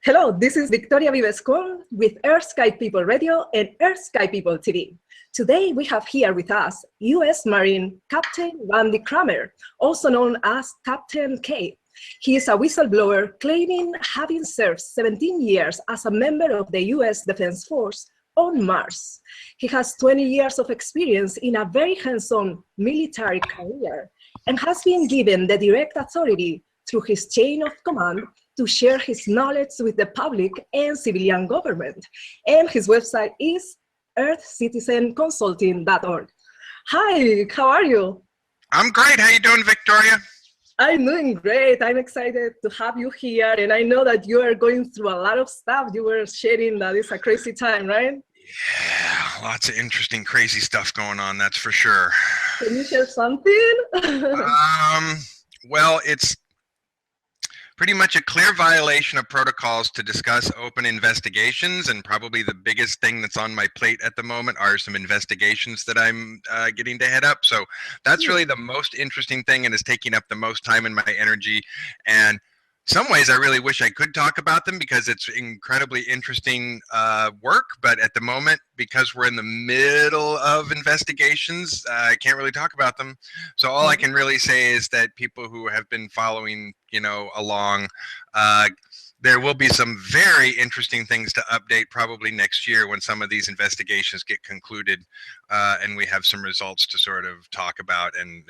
Hello, this is Victoria Vives Khuong with Earth Sky People Radio and Earth Sky People TV. Today we have here with us U.S. Marine Captain Randy CRAMER, also known as Captain Kaye. He is a whistleblower claiming having served 17 years as a member of the U.S. Defense Force on Mars. He has 20 years of experience in a very hands-on military career and has been given the direct authority through his chain of command to share his knowledge with the public and civilian government. And his website is earthcitizenconsulting.org. Hi, how are you? I'm great. How you doing, Victoria? I'm doing great. I'm excited to have you here. And I know that you are going through a lot of stuff. You were sharing that it's a crazy time, right? Yeah, lots of interesting, crazy stuff going on, that's for sure. Can you share something? Well, it's pretty much a clear violation of protocols to discuss open investigations, and probably the biggest thing that's on my plate at the moment are some investigations that I'm getting to head up. So that's really the most interesting thing and is taking up the most time and my energy. And some ways I really wish I could talk about them because it's incredibly interesting work, but at the moment, because we're in the middle of investigations, I can't really talk about them. So all I can really say is that people who have been following, along, there will be some very interesting things to update probably next year when some of these investigations get concluded, and we have some results to sort of talk about, and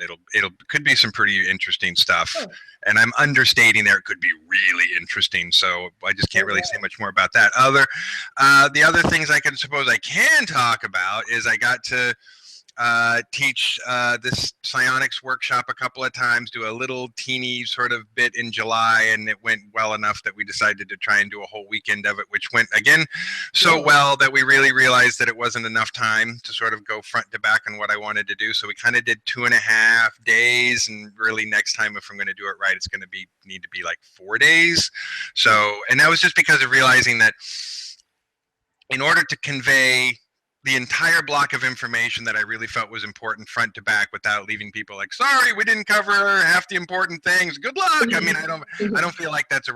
could be some pretty interesting stuff. Oh. And I'm understating there; it could be really interesting. So I just can't really say much more about that. The other things I can talk about is I got to teach this psionics workshop a couple of times, do a little teeny sort of bit in July, and it went well enough that we decided to try and do a whole weekend of it, which went again so well that we really realized that it wasn't enough time to sort of go front to back on what I wanted to do. So we kind of did 2.5 days, and really next time, if I'm going to do it right, it's going to need to be like 4 days. So, and that was just because of realizing that in order to convey the entire block of information that I really felt was important front to back without leaving people like, sorry, we didn't cover half the important things. Good luck. I mean, I don't feel like that's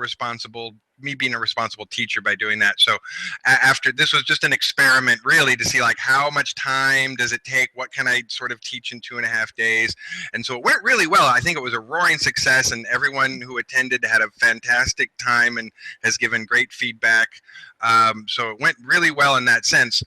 me being a responsible teacher by doing that. So after this was just an experiment really to see like how much time does it take? What can I sort of teach in 2.5 days? And so it went really well. I think it was a roaring success, and everyone who attended had a fantastic time and has given great feedback. So it went really well in that sense.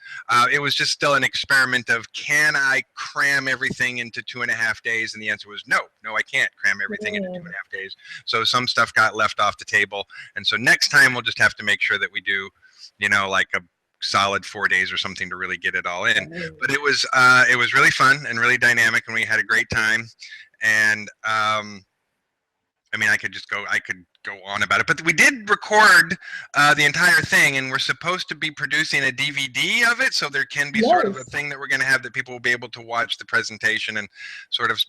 It was just still an experiment of, can I cram everything into 2.5 days? And the answer was no, I can't cram everything into 2.5 days. So some stuff got left off the table. And so next time we'll just have to make sure that we do, like a solid 4 days or something to really get it all in. But it was really fun and really dynamic, and we had a great time. And I mean, I could go on about it, but we did record the entire thing, and we're supposed to be producing a DVD of it, so there can be sort of a thing that we're going to have that people will be able to watch the presentation and sort of,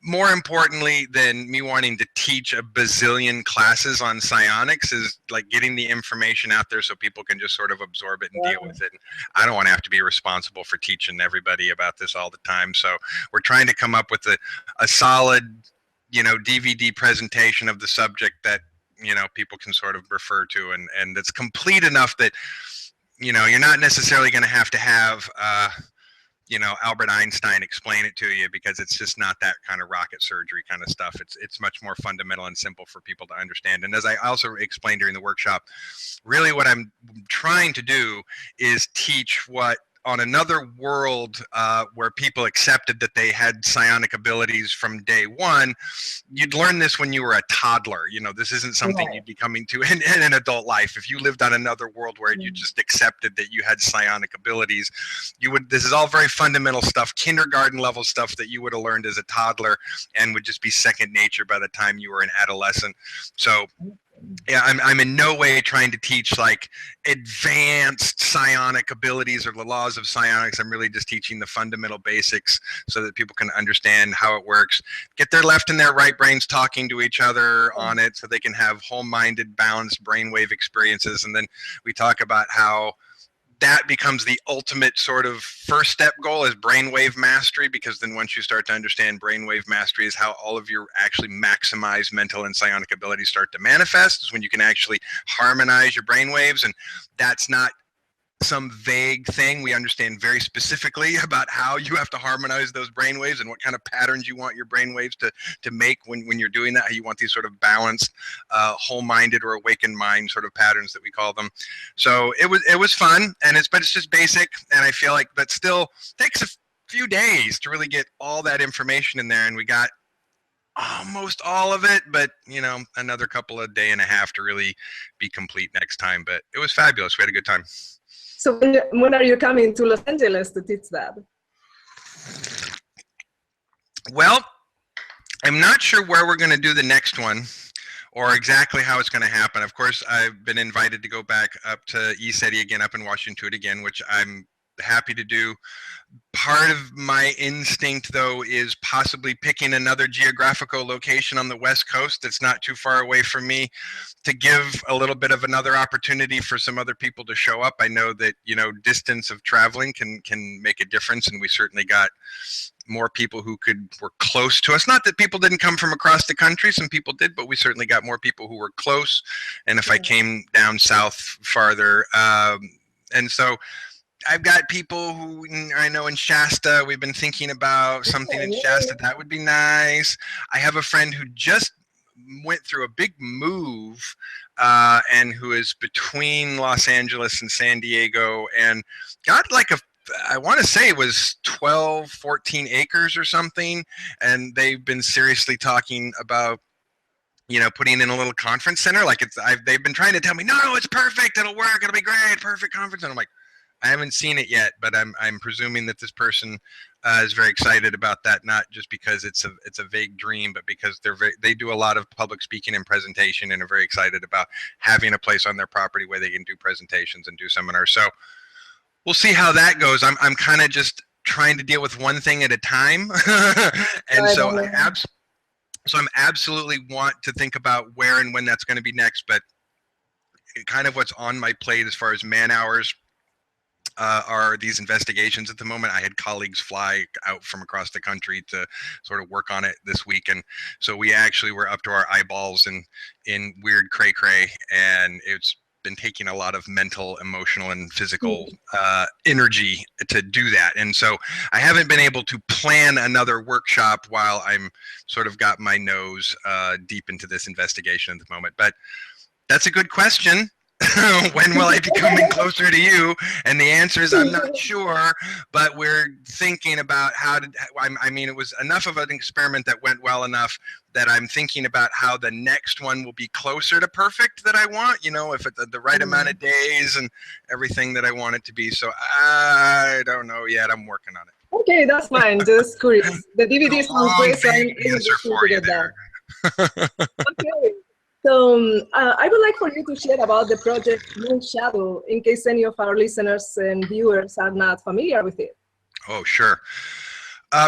more importantly than me wanting to teach a bazillion classes on psionics is like getting the information out there so people can just sort of absorb it and deal with it. And I don't want to have to be responsible for teaching everybody about this all the time, so we're trying to come up with a solid DVD presentation of the subject that, people can sort of refer to, and that's complete enough that, you're not necessarily going to have Albert Einstein explain it to you, because it's just not that kind of rocket surgery kind of stuff. It's much more fundamental and simple for people to understand. And as I also explained during the workshop, really what I'm trying to do is teach what on another world where people accepted that they had psionic abilities from day one. You'd learn this when you were a toddler. This isn't something you'd be coming to in an adult life. If you lived on another world where you just accepted that you had psionic abilities, this is all very fundamental stuff, kindergarten level stuff that you would have learned as a toddler and would just be second nature by the time you were an adolescent. So yeah, I'm in no way trying to teach like advanced psionic abilities or the laws of psionics. I'm really just teaching the fundamental basics so that people can understand how it works, get their left and their right brains talking to each other on it so they can have whole-minded, balanced brainwave experiences. And then we talk about how that becomes the ultimate sort of first step goal is brainwave mastery, because then once you start to understand brainwave mastery is how all of your actually maximized mental and psionic abilities start to manifest, is when you can actually harmonize your brainwaves. And that's not some vague thing. We understand very specifically about how you have to harmonize those brainwaves and what kind of patterns you want your brainwaves to make when you're doing that, how you want these sort of balanced, whole-minded or awakened mind sort of patterns that we call them. So it was fun, and but it's just basic, and I feel like, but still takes a few days to really get all that information in there, and we got almost all of it, but you know, another couple of day and a half to really be complete next time. But it was fabulous. We had a good time. So when are you coming to Los Angeles to teach that? Well, I'm not sure where we're going to do the next one or exactly how it's going to happen. Of course, I've been invited to go back up to ECETI again, up in Washington again, which I'm happy to do. Part of my instinct, though, is possibly picking another geographical location on the West Coast that's not too far away from me, to give a little bit of another opportunity for some other people to show up. I know that, you know, distance of traveling can make a difference, and we certainly got more people who were close to us. Not that people didn't come from across the country, some people did, but we certainly got more people who were close. And if I came down south farther, and so I've got people who I know in Shasta. We've been thinking about something in Shasta. That would be nice. I have a friend who just went through a big move and who is between Los Angeles and San Diego, and got like I want to say it was 12, 14 acres or something. And they've been seriously talking about, you know, putting in a little conference center. Like they've been trying to tell me, no, it's perfect. It'll work. It'll be great. Perfect conference. And I'm like, I haven't seen it yet, but I'm presuming that this person is very excited about that, not just because it's a vague dream, but because they do a lot of public speaking and presentation, and are very excited about having a place on their property where they can do presentations and do seminars. So we'll see how that goes. I'm kind of just trying to deal with one thing at a time, and so I'm absolutely want to think about where and when that's going to be next, but kind of what's on my plate as far as man hours are these investigations at the moment. I had colleagues fly out from across the country to sort of work on it this week, and so we actually were up to our eyeballs in weird cray, and it's been taking a lot of mental, emotional, and physical energy to do that. And so I haven't been able to plan another workshop while I'm sort of got my nose deep into this investigation at the moment. But that's a good question. When will I be coming closer to you? And the answer is I'm not sure, but we're thinking about I mean, it was enough of an experiment that went well enough that I'm thinking about how the next one will be closer to perfect that I want, you know, if it's the right amount of days and everything that I want it to be. So I don't know yet. I'm working on it. Okay, that's fine. Just curious. The DVD sounds great, so I'm answer for you there. Okay. So I would like for you to share about the project Moon Shadow, in case any of our listeners and viewers are not familiar with it. Oh, sure.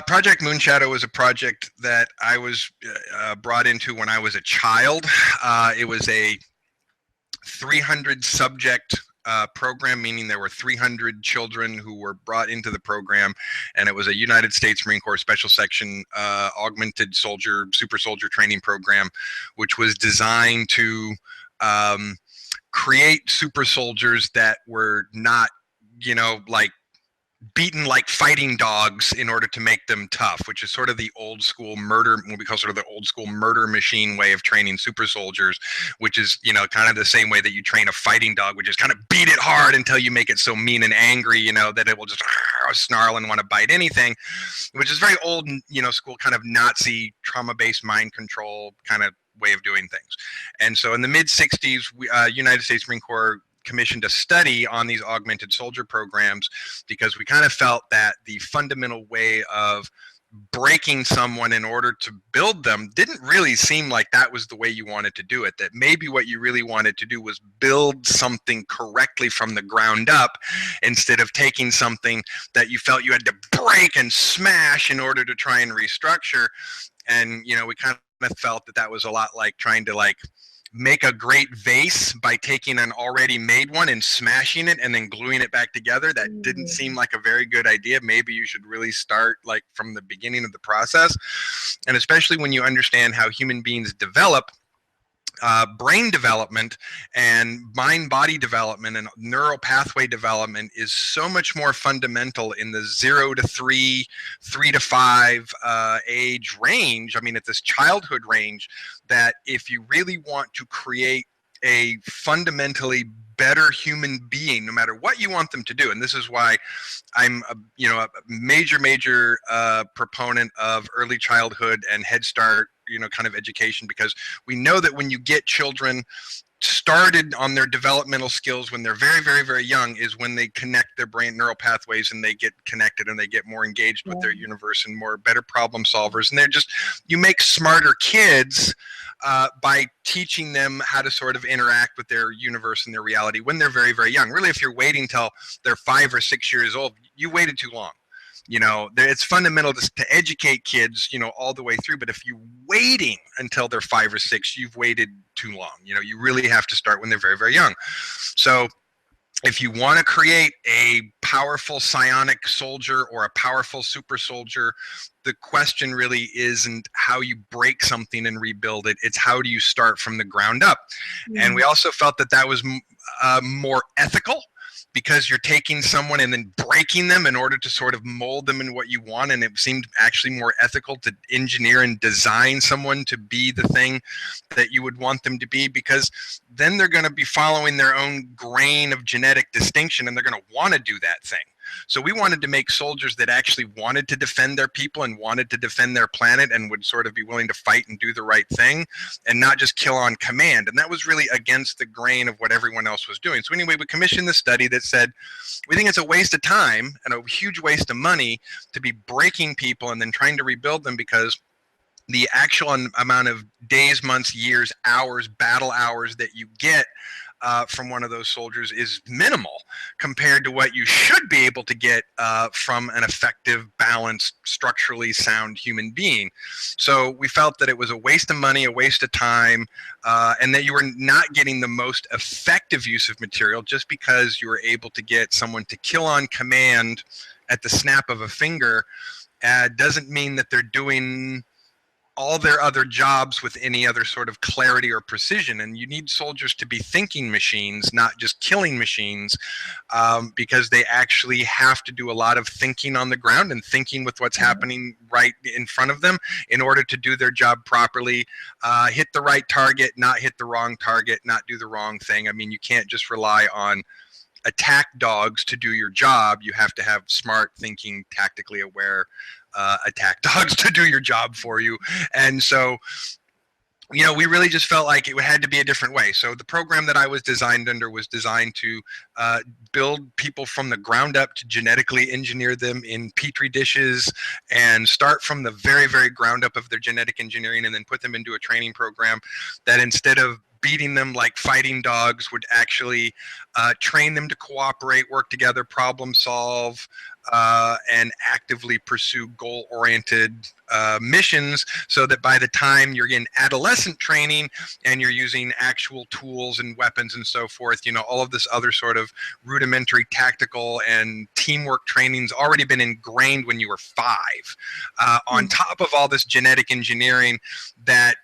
Project Moon Shadow was a project that I was brought into when I was a child. It was a 300 subject program, meaning there were 300 children who were brought into the program, and it was a United States Marine Corps Special Section augmented super soldier training program, which was designed to create super soldiers that were not, you know, like beaten like fighting dogs in order to make them tough, which is sort of the old school murder, what we call sort of the old school murder machine way of training super soldiers, which is, you know, kind of the same way that you train a fighting dog, which is kind of beat it hard until you make it so mean and angry, you know, that it will just snarl and want to bite anything, which is very old, you know, school kind of Nazi trauma-based mind control kind of way of doing things. And so in the mid 60s, United States Marine Corps commissioned a study on these augmented soldier programs, because we kind of felt that the fundamental way of breaking someone in order to build them didn't really seem like that was the way you wanted to do it, that maybe what you really wanted to do was build something correctly from the ground up, instead of taking something that you felt you had to break and smash in order to try and restructure. And, you know, we kind of felt that that was a lot like trying to like make a great vase by taking an already made one and smashing it and then gluing it back together. That didn't seem like a very good idea. Maybe you should really start like from the beginning of the process. And especially when you understand how human beings develop, brain development and mind-body development and neural pathway development is so much more fundamental in the 0 to 3, 3 to 5 age range. I mean, at this childhood range, that if you really want to create a fundamentally better human being, no matter what you want them to do, and this is why I'm a major proponent of early childhood and Head Start, kind of education, because we know that when you get children started on their developmental skills when they're very young is when they connect their brain neural pathways and they get connected and they get more engaged with their universe and more better problem solvers. And you make smarter kids by teaching them how to sort of interact with their universe and their reality when they're very young. Really, if you're waiting till they're 5 or 6 years old, you waited too long. It's fundamental to educate kids, all the way through. But if you're waiting until they're 5 or 6, you've waited too long. You really have to start when they're very young. So if you want to create a powerful psionic soldier or a powerful super soldier, the question really isn't how you break something and rebuild it. It's how do you start from the ground up? And we also felt that was more ethical, because you're taking someone and then breaking them in order to sort of mold them in what you want. And it seemed actually more ethical to engineer and design someone to be the thing that you would want them to be, because then they're going to be following their own grain of genetic distinction and they're going to want to do that thing. So we wanted to make soldiers that actually wanted to defend their people and wanted to defend their planet and would sort of be willing to fight and do the right thing and not just kill on command. And that was really against the grain of what everyone else was doing. So anyway, we commissioned this study that said, we think it's a waste of time and a huge waste of money to be breaking people and then trying to rebuild them, because the actual amount of days, months, years, hours, battle hours that you get from one of those soldiers is minimal compared to what you should be able to get from an effective, balanced, structurally sound human being. So we felt that it was a waste of money, a waste of time, and that you were not getting the most effective use of material just because you were able to get someone to kill on command at the snap of a finger. Doesn't mean that they're doing all their other jobs with any other sort of clarity or precision. And you need soldiers to be thinking machines, not just killing machines, because they actually have to do a lot of thinking on the ground and thinking with what's happening right in front of them in order to do their job properly, hit the right target, not hit the wrong target, not do the wrong thing. I mean, you can't just rely on attack dogs to do your job. You have to have smart thinking, tactically aware attack dogs to do your job for you. And so, we really just felt like it had to be a different way. So the program that I was designed under was designed to build people from the ground up, to genetically engineer them in petri dishes and start from the very ground up of their genetic engineering, and then put them into a training program that, instead of beating them like fighting dogs, would actually train them to cooperate, work together, problem solve, and actively pursue goal-oriented missions, so that by the time you're in adolescent training and you're using actual tools and weapons and so forth, all of this other sort of rudimentary tactical and teamwork training's already been ingrained when you were 5. On top of all this genetic engineering that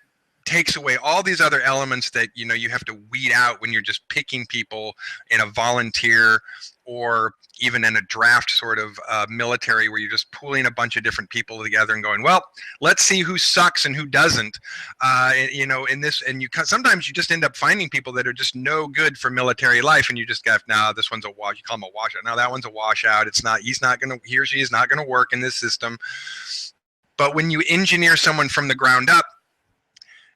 takes away all these other elements that you have to weed out when you're just picking people in a volunteer or even in a draft sort of military, where you're just pooling a bunch of different people together and going, well, let's see who sucks and who doesn't, in this. And sometimes you just end up finding people that are just no good for military life, and you just go, no, this one's a wash. You call him a washout. No, that one's a washout. He or she is not gonna work in this system. But when you engineer someone from the ground up,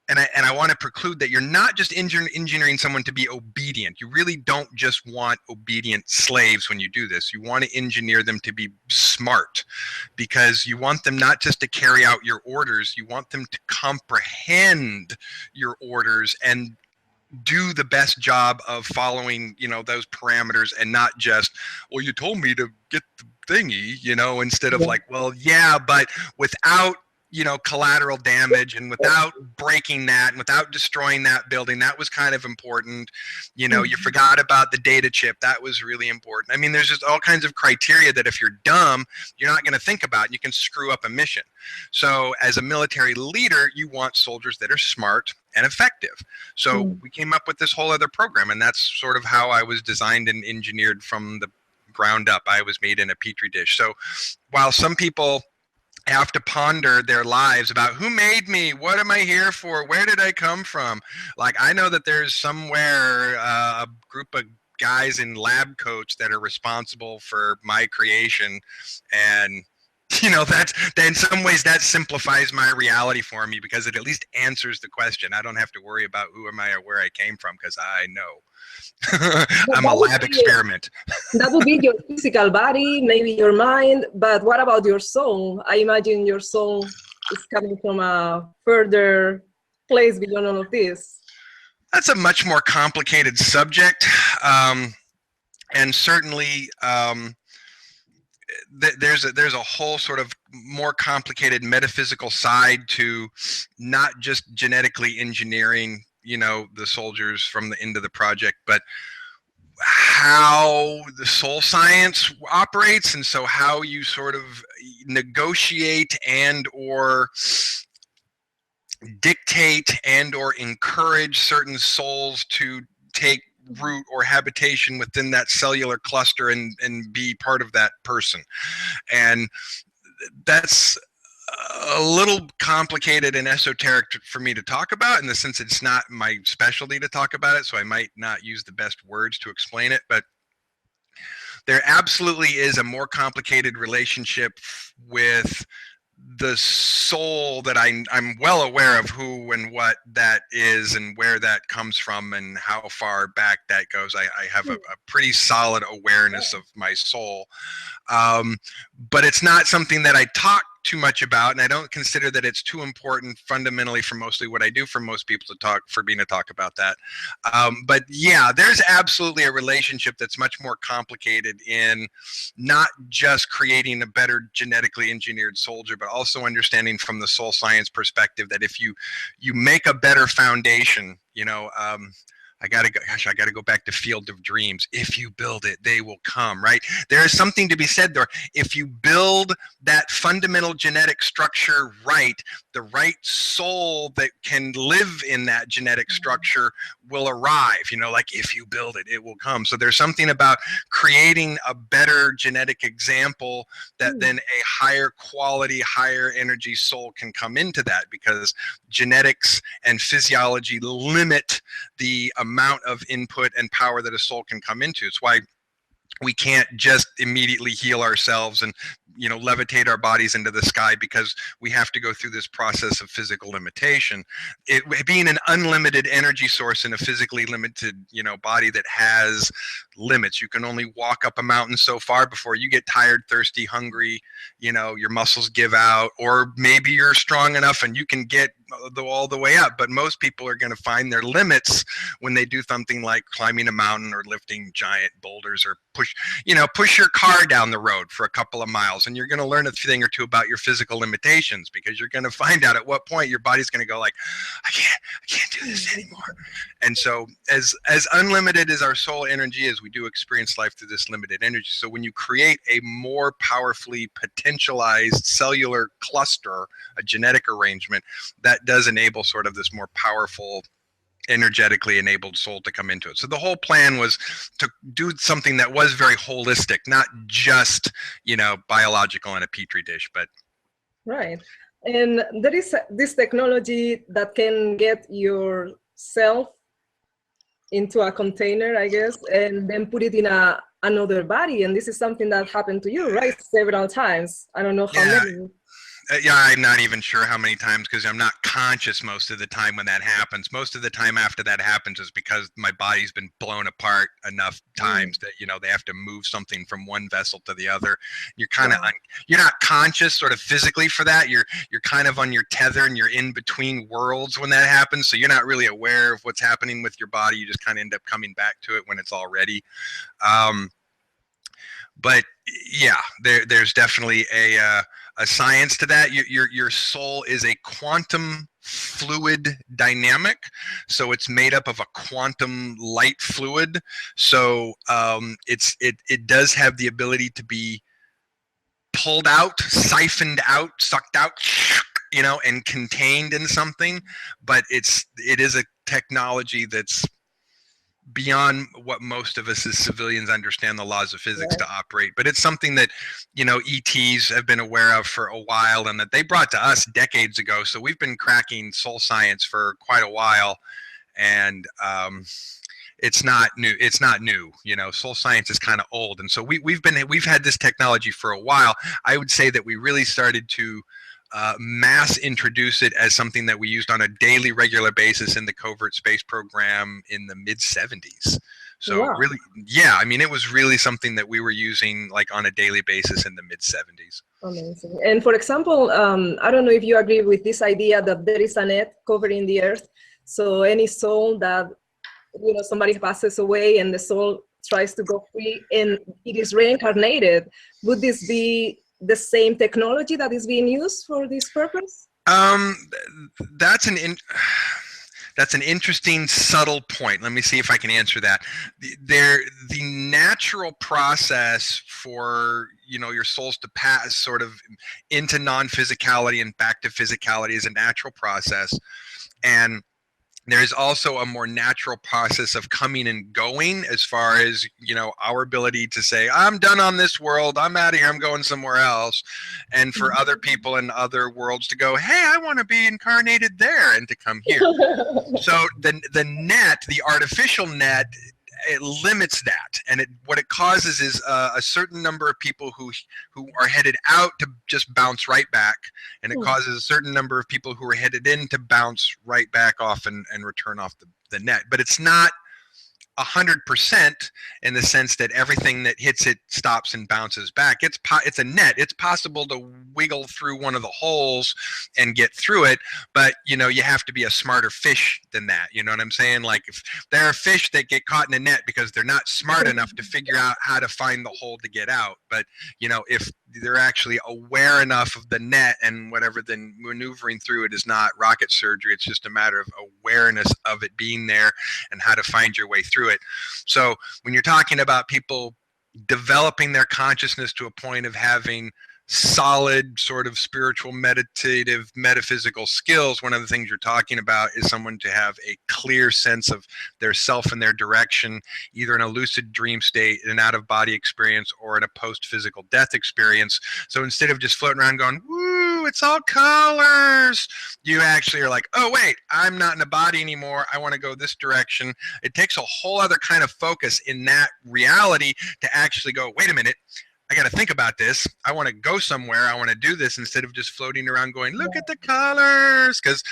and I want to preclude that you're not just engineering someone to be obedient. You really don't just want obedient slaves when you do this. You want to engineer them to be smart, because you want them not just to carry out your orders, you want them to comprehend your orders and do the best job of following, those parameters, and not just, well, you told me to get the thingy, instead of like, well, yeah, but without collateral damage, and without breaking that and without destroying that building. That was kind of important. You forgot about the data chip. That was really important. I mean, there's just all kinds of criteria that if you're dumb, you're not going to think about. You can screw up a mission. So as a military leader, you want soldiers that are smart and effective. So we came up with this whole other program, and that's sort of how I was designed and engineered from the ground up. I was made in a petri dish. So while some people have to ponder their lives about who made me, what am I here for, where did I come from, like I know that there's somewhere a group of guys in lab coats that are responsible for my creation, and that's, in some ways that simplifies my reality for me, because it at least answers the question. I don't have to worry about who am I or where I came from, because I know. I'm a lab experiment. That would be your physical body, maybe your mind, but what about your soul? I imagine your soul is coming from a further place beyond all of this. That's a much more complicated subject, and certainly there's a whole sort of more complicated metaphysical side to not just genetically engineering the soldiers from the end of the project, but how the soul science operates, and so how you sort of negotiate and or dictate and or encourage certain souls to take root or habitation within that cellular cluster and be part of that person. And that's a little complicated and esoteric for me to talk about, in the sense it's not my specialty to talk about it, so I might not use the best words to explain it. But there absolutely is a more complicated relationship with the soul that I'm well aware of who and what that is and where that comes from and how far back that goes. I have a pretty solid awareness of my soul, but it's not something that I talk too much about, and I don't consider that it's too important fundamentally for mostly what I do for most people to talk about that. But yeah, there's absolutely a relationship that's much more complicated in not just creating a better genetically engineered soldier, but also understanding from the soul science perspective that if you make a better foundation, I gotta go back to Field of Dreams. If you build it, they will come, right? There is something to be said there. If you build that fundamental genetic structure right, the right soul that can live in that genetic structure will arrive. Like if you build it, it will come. So there's something about creating a better genetic example that then a higher quality, higher energy soul can come into that, because genetics and physiology limit the amount of input and power that a soul can come into. It's why we can't just immediately heal ourselves and levitate our bodies into the sky, because we have to go through this process of physical limitation. It being an unlimited energy source in a physically limited body that has limits. You can only walk up a mountain so far before you get tired, thirsty, hungry, your muscles give out, or maybe you're strong enough and you can get all the way up. But most people are going to find their limits when they do something like climbing a mountain or lifting giant boulders, or push your car down the road for a couple of miles, and you're going to learn a thing or two about your physical limitations, because you're going to find out at what point your body's going to go like, I can't do this anymore. And so as unlimited as our soul energy is, we do experience life through this limited energy. So when you create a more powerfully potentialized cellular cluster, a genetic arrangement, that does enable sort of this more powerful, energetically enabled soul to come into it. So the whole plan was to do something that was very holistic, not just biological in a petri dish. But right. And there is this technology that can get yourself into a container, I guess, and then put it in another body. And this is something that happened to you, right? Several times. I don't know how many. Yeah, I'm not even sure how many times, because I'm not conscious most of the time when that happens. Most of the time after that happens is because my body's been blown apart enough times that they have to move something from one vessel to the other. You're kind of you're not conscious sort of physically for that. You're kind of on your tether, and you're in between worlds when that happens. So you're not really aware of what's happening with your body. You just kind of end up coming back to it when it's all ready. But yeah, there's definitely a science to that. Your soul is a quantum fluid dynamic, so it's made up of a quantum light fluid. So it does have the ability to be pulled out, siphoned out, sucked out, you know, and contained in something. But it is a technology that's beyond what most of us as civilians understand the laws of physics to operate. But it's something that, you know, ETs have been aware of for a while, and that they brought to us decades ago. So we've been cracking soul science for quite a while, and it's not new. It's not new. You know, soul science is kind of old, and so we've had this technology for a while. I would say that we really started to mass introduce it as something that we used on a daily, regular basis in the covert space program in the mid 70s. So really, yeah, I mean, it was really something that we were using like on a daily basis in the mid 70s. Amazing. And for example, I don't know if you agree with this idea that there is a net covering the earth. So any soul that, you know, somebody passes away and the soul tries to go free and it is reincarnated, would this be the same technology that is being used for this purpose? That's an interesting, subtle point. Let me see if I can answer that. The natural process for, you know, your souls to pass sort of into non-physicality and back to physicality is a natural process, and there is also a more natural process of coming and going, as far as, you know, our ability to say, I'm done on this world, I'm out of here, I'm going somewhere else. And for other people in other worlds to go, hey, I want to be incarnated there, and to come here. So the net, the artificial net, it limits that, and what it causes is a certain number of people who are headed out to just bounce right back, and it causes a certain number of people who are headed in to bounce right back off and return off the net. But it's not 100% in the sense that everything that hits it stops and bounces back. It's a net. It's possible to wiggle through one of the holes and get through it, but, you know, you have to be a smarter fish than that. You know what I'm saying? Like, if there are fish that get caught in a net because they're not smart enough to figure out how to find the hole to get out. But, you know, if they're actually aware enough of the net and whatever, then maneuvering through it is not rocket surgery. It's just a matter of awareness of it being there and how to find your way through it. So when you're talking about people developing their consciousness to a point of having solid sort of spiritual, meditative, metaphysical skills, one of the things you're talking about is someone to have a clear sense of their self and their direction, either in a lucid dream state, an out-of-body experience, or in a post-physical death experience. So instead of just floating around going, woo, it's all colors, you actually are like, oh wait, I'm not in a body anymore, I want to go this direction. It takes a whole other kind of focus in that reality to actually go, wait a minute, I got to think about this. I want to go somewhere. I want to do this, instead of just floating around going, look at the colors. Because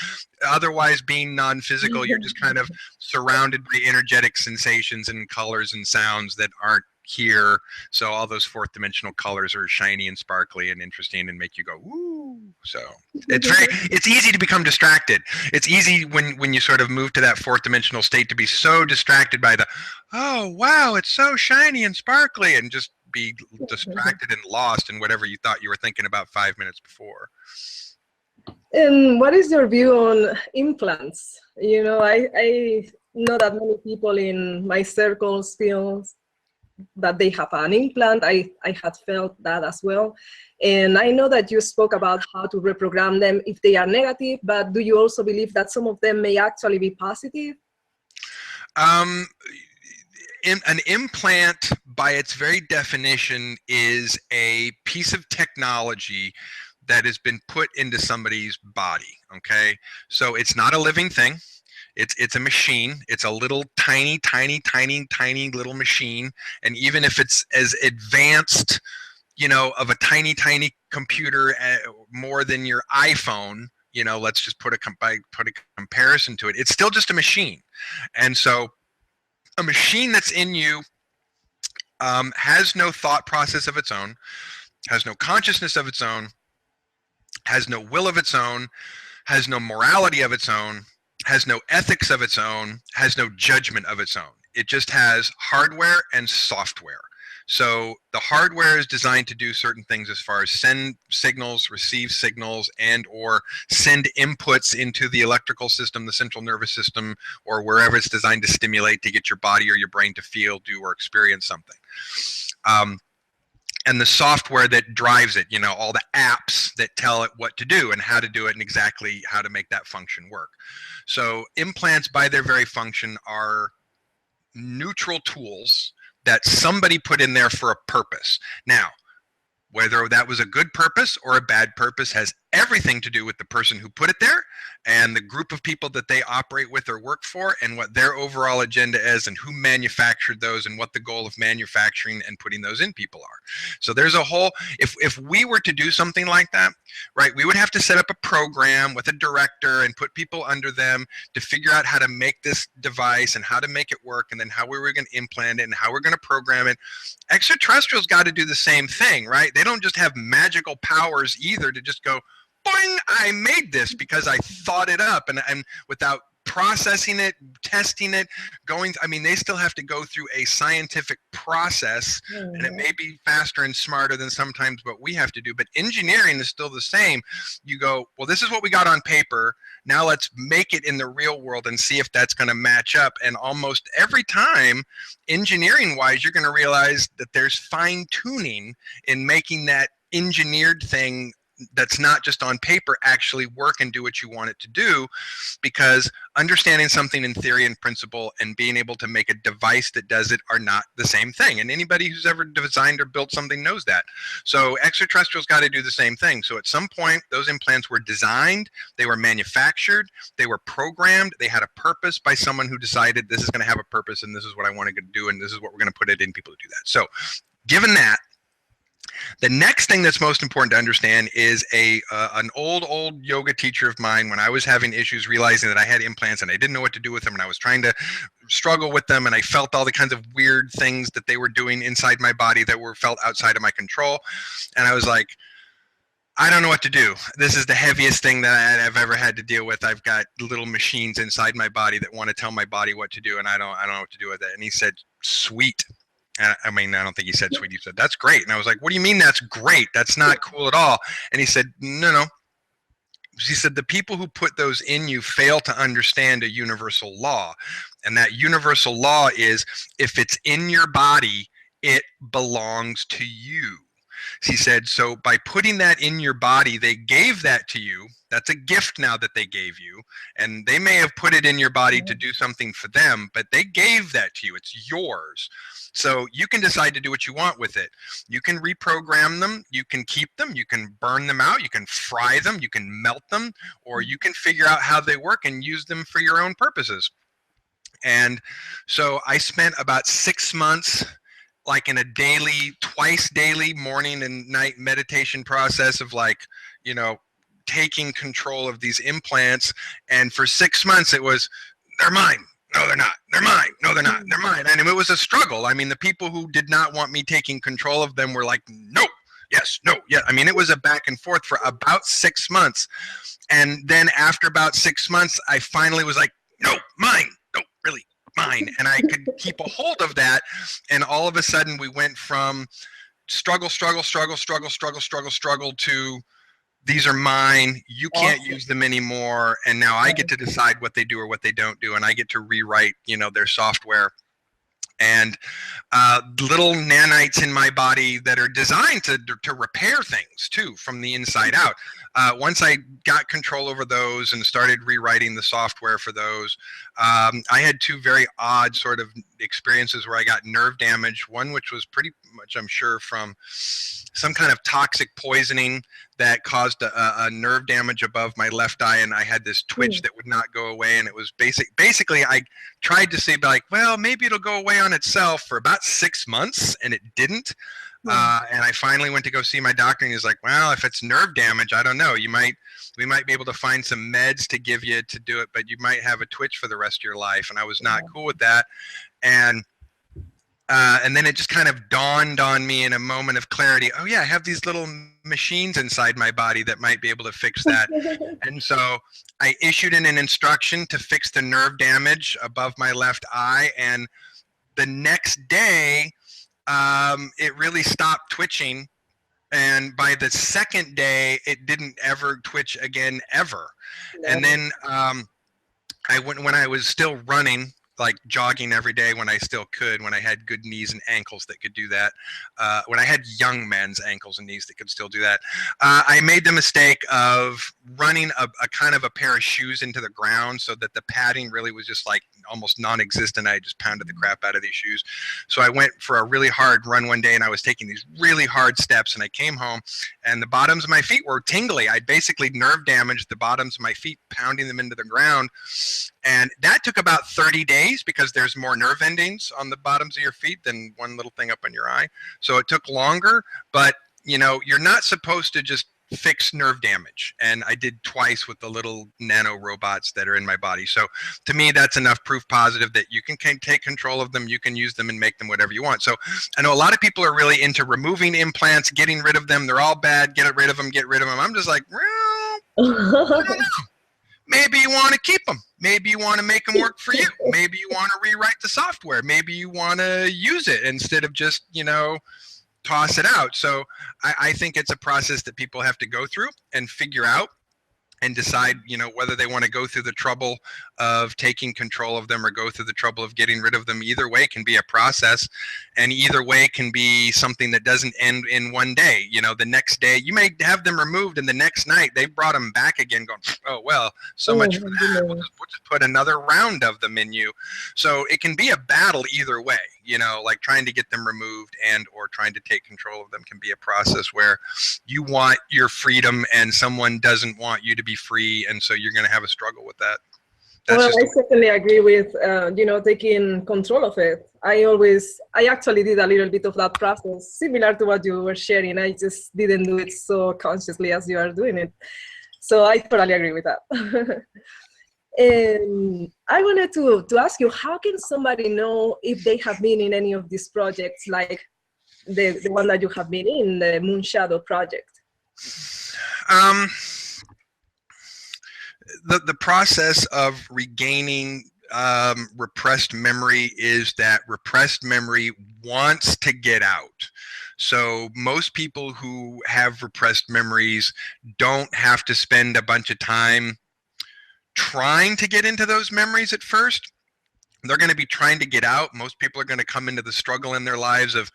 otherwise, being non-physical, you're just kind of surrounded by energetic sensations and colors and sounds that aren't here. So all those fourth dimensional colors are shiny and sparkly and interesting and make you go, woo. So it's easy to become distracted. It's easy when you sort of move to that fourth dimensional state to be so distracted by the, oh, wow, it's so shiny and sparkly, and just be distracted and lost in whatever you thought you were thinking about 5 minutes before. And what is your view on implants? You know, I know that many people in my circles feel that they have an implant. I had felt that as well. And I know that you spoke about how to reprogram them if they are negative, but do you also believe that some of them may actually be positive? An implant, by its very definition, is a piece of technology that has been put into somebody's body, okay? So it's not a living thing. It's a machine. It's a little tiny little machine. And even if it's as advanced, you know, of a tiny computer, more than your iPhone, you know, let's just put a comparison to it, it's still just a machine. And so a machine that's in you has no thought process of its own, has no consciousness of its own, has no will of its own, has no morality of its own, has no ethics of its own, has no judgment of its own. It just has hardware and software. So the hardware is designed to do certain things as far as send signals, receive signals, and or send inputs into the electrical system, the central nervous system, or wherever it's designed to stimulate to get your body or your brain to feel, do, or experience something. And the software that drives it, you know, all the apps that tell it what to do and how to do it and exactly how to make that function work. So implants, by their very function, are neutral tools that somebody put in there for a purpose. Now, whether that was a good purpose or a bad purpose has everything to do with the person who put it there and the group of people that they operate with or work for and what their overall agenda is and who manufactured those and what the goal of manufacturing and putting those in people are. So there's a whole, if we were to do something like that, right, we would have to set up a program with a director and put people under them to figure out how to make this device and how to make it work and then how we were going to implant it and how we're going to program it. Extraterrestrials got to do the same thing, right? They don't just have magical powers either to just go, boing, I made this because I thought it up and without processing it, testing it, going, I mean, they still have to go through a scientific process and it may be faster and smarter than sometimes what we have to do, but engineering is still the same. You go, well, this is what we got on paper. Now let's make it in the real world and see if that's going to match up. And almost every time, engineering wise, you're going to realize that there's fine tuning in making that engineered thing that's not just on paper actually work and do what you want it to do, because understanding something in theory and principle and being able to make a device that does it are not the same thing. And anybody who's ever designed or built something knows that. So extraterrestrials got to do the same thing. So at some point, those implants were designed, they were manufactured, they were programmed, they had a purpose by someone who decided this is going to have a purpose and this is what I want to do and this is what we're going to put it in people to do that. So given that, the next thing that's most important to understand is an old yoga teacher of mine, when I was having issues realizing that I had implants and I didn't know what to do with them and I was trying to struggle with them and I felt all the kinds of weird things that they were doing inside my body that were felt outside of my control. And I was like, I don't know what to do. This is the heaviest thing that I've ever had to deal with. I've got little machines inside my body that want to tell my body what to do and I don't know what to do with it. And he said, sweet. I mean, I don't think he said sweet. He said, that's great. And I was like, what do you mean that's great? That's not cool at all. And he said, no. He said, the people who put those in you fail to understand a universal law. And that universal law is if it's in your body, it belongs to you. He said, so by putting that in your body, they gave that to you. That's a gift now that they gave you. And they may have put it in your body to do something for them, but they gave that to you. It's yours. So you can decide to do what you want with it. You can reprogram them, you can keep them, you can burn them out, you can fry them, you can melt them, or you can figure out how they work and use them for your own purposes. And so I spent about 6 months like in a twice daily morning and night meditation process of like, you know, taking control of these implants. And for 6 months it was, they're mine. No, they're not. They're mine. No, they're not. They're mine. And it was a struggle. I mean, the people who did not want me taking control of them were like, no, yes, no, yeah. I mean, it was a back and forth for about 6 months. And then after about 6 months, I finally was like, no, mine. No, really, mine. And I could keep a hold of that. And all of a sudden we went from struggle to these are mine, you can't use them anymore, and now I get to decide what they do or what they don't do, and I get to rewrite, you know, their software. And little nanites in my body that are designed to repair things too from the inside out. Once I got control over those and started rewriting the software for those, I had two very odd sort of experiences where I got nerve damage. One which was pretty much, I'm sure, from some kind of toxic poisoning that caused a nerve damage above my left eye, and I had this twitch that would not go away. And it was basically I tried to say like, well, maybe it'll go away on itself for about 6 months, and it didn't. And I finally went to go see my doctor, and he's like, well, if it's nerve damage, I don't know. We might be able to find some meds to give you to do it, but you might have a twitch for the rest of your life. And I was not cool with that. And then it just kind of dawned on me in a moment of clarity. Oh yeah, I have these little machines inside my body that might be able to fix that. And so I issued in an instruction to fix the nerve damage above my left eye. And the next day, it really stopped twitching. And by the second day, it didn't ever twitch again, ever. And then when I was still running, like jogging every day when I still could, when I had good knees and ankles that could do that, when I had young men's ankles and knees that could still do that, I made the mistake of running a kind of a pair of shoes into the ground so that the padding really was just like almost non-existent. I just pounded the crap out of these shoes. So I went for a really hard run one day and I was taking these really hard steps and I came home and the bottoms of my feet were tingly. I'd basically nerve damaged the bottoms of my feet, pounding them into the ground. And that took about 30 days because there's more nerve endings on the bottoms of your feet than one little thing up on your eye. So it took longer, but you know, you're not supposed to just fix nerve damage. And I did twice with the little nano robots that are in my body. So to me, that's enough proof positive that you can take control of them. You can use them and make them whatever you want. So I know a lot of people are really into removing implants, getting rid of them. They're all bad. Get rid of them. Get rid of them. I'm just like, well, I don't know. Maybe you want to keep them. Maybe you want to make them work for you. Maybe you want to rewrite the software. Maybe you want to use it instead of just, you know, toss it out. So I think it's a process that people have to go through and figure out and decide, you know, whether they want to go through the trouble of taking control of them or go through the trouble of getting rid of them. Either way can be a process, and either way can be something that doesn't end in one day. You know, the next day you may have them removed and the next night they brought them back again going, oh, well, so much for that. We'll just put another round of them in you. So it can be a battle either way, you know, like trying to get them removed and or trying to take control of them can be a process where you want your freedom and someone doesn't want you to be free, and so you're going to have a struggle with that. Well, I certainly agree with, you know, taking control of it. I actually did a little bit of that process, similar to what you were sharing. I just didn't do it so consciously as you are doing it. So I totally agree with that. And I wanted to ask you, how can somebody know if they have been in any of these projects, like the one that you have been in, the Moon Shadow project? The process of regaining repressed memory is that repressed memory wants to get out. So most people who have repressed memories don't have to spend a bunch of time trying to get into those memories at first. They're going to be trying to get out. Most people are going to come into the struggle in their lives of,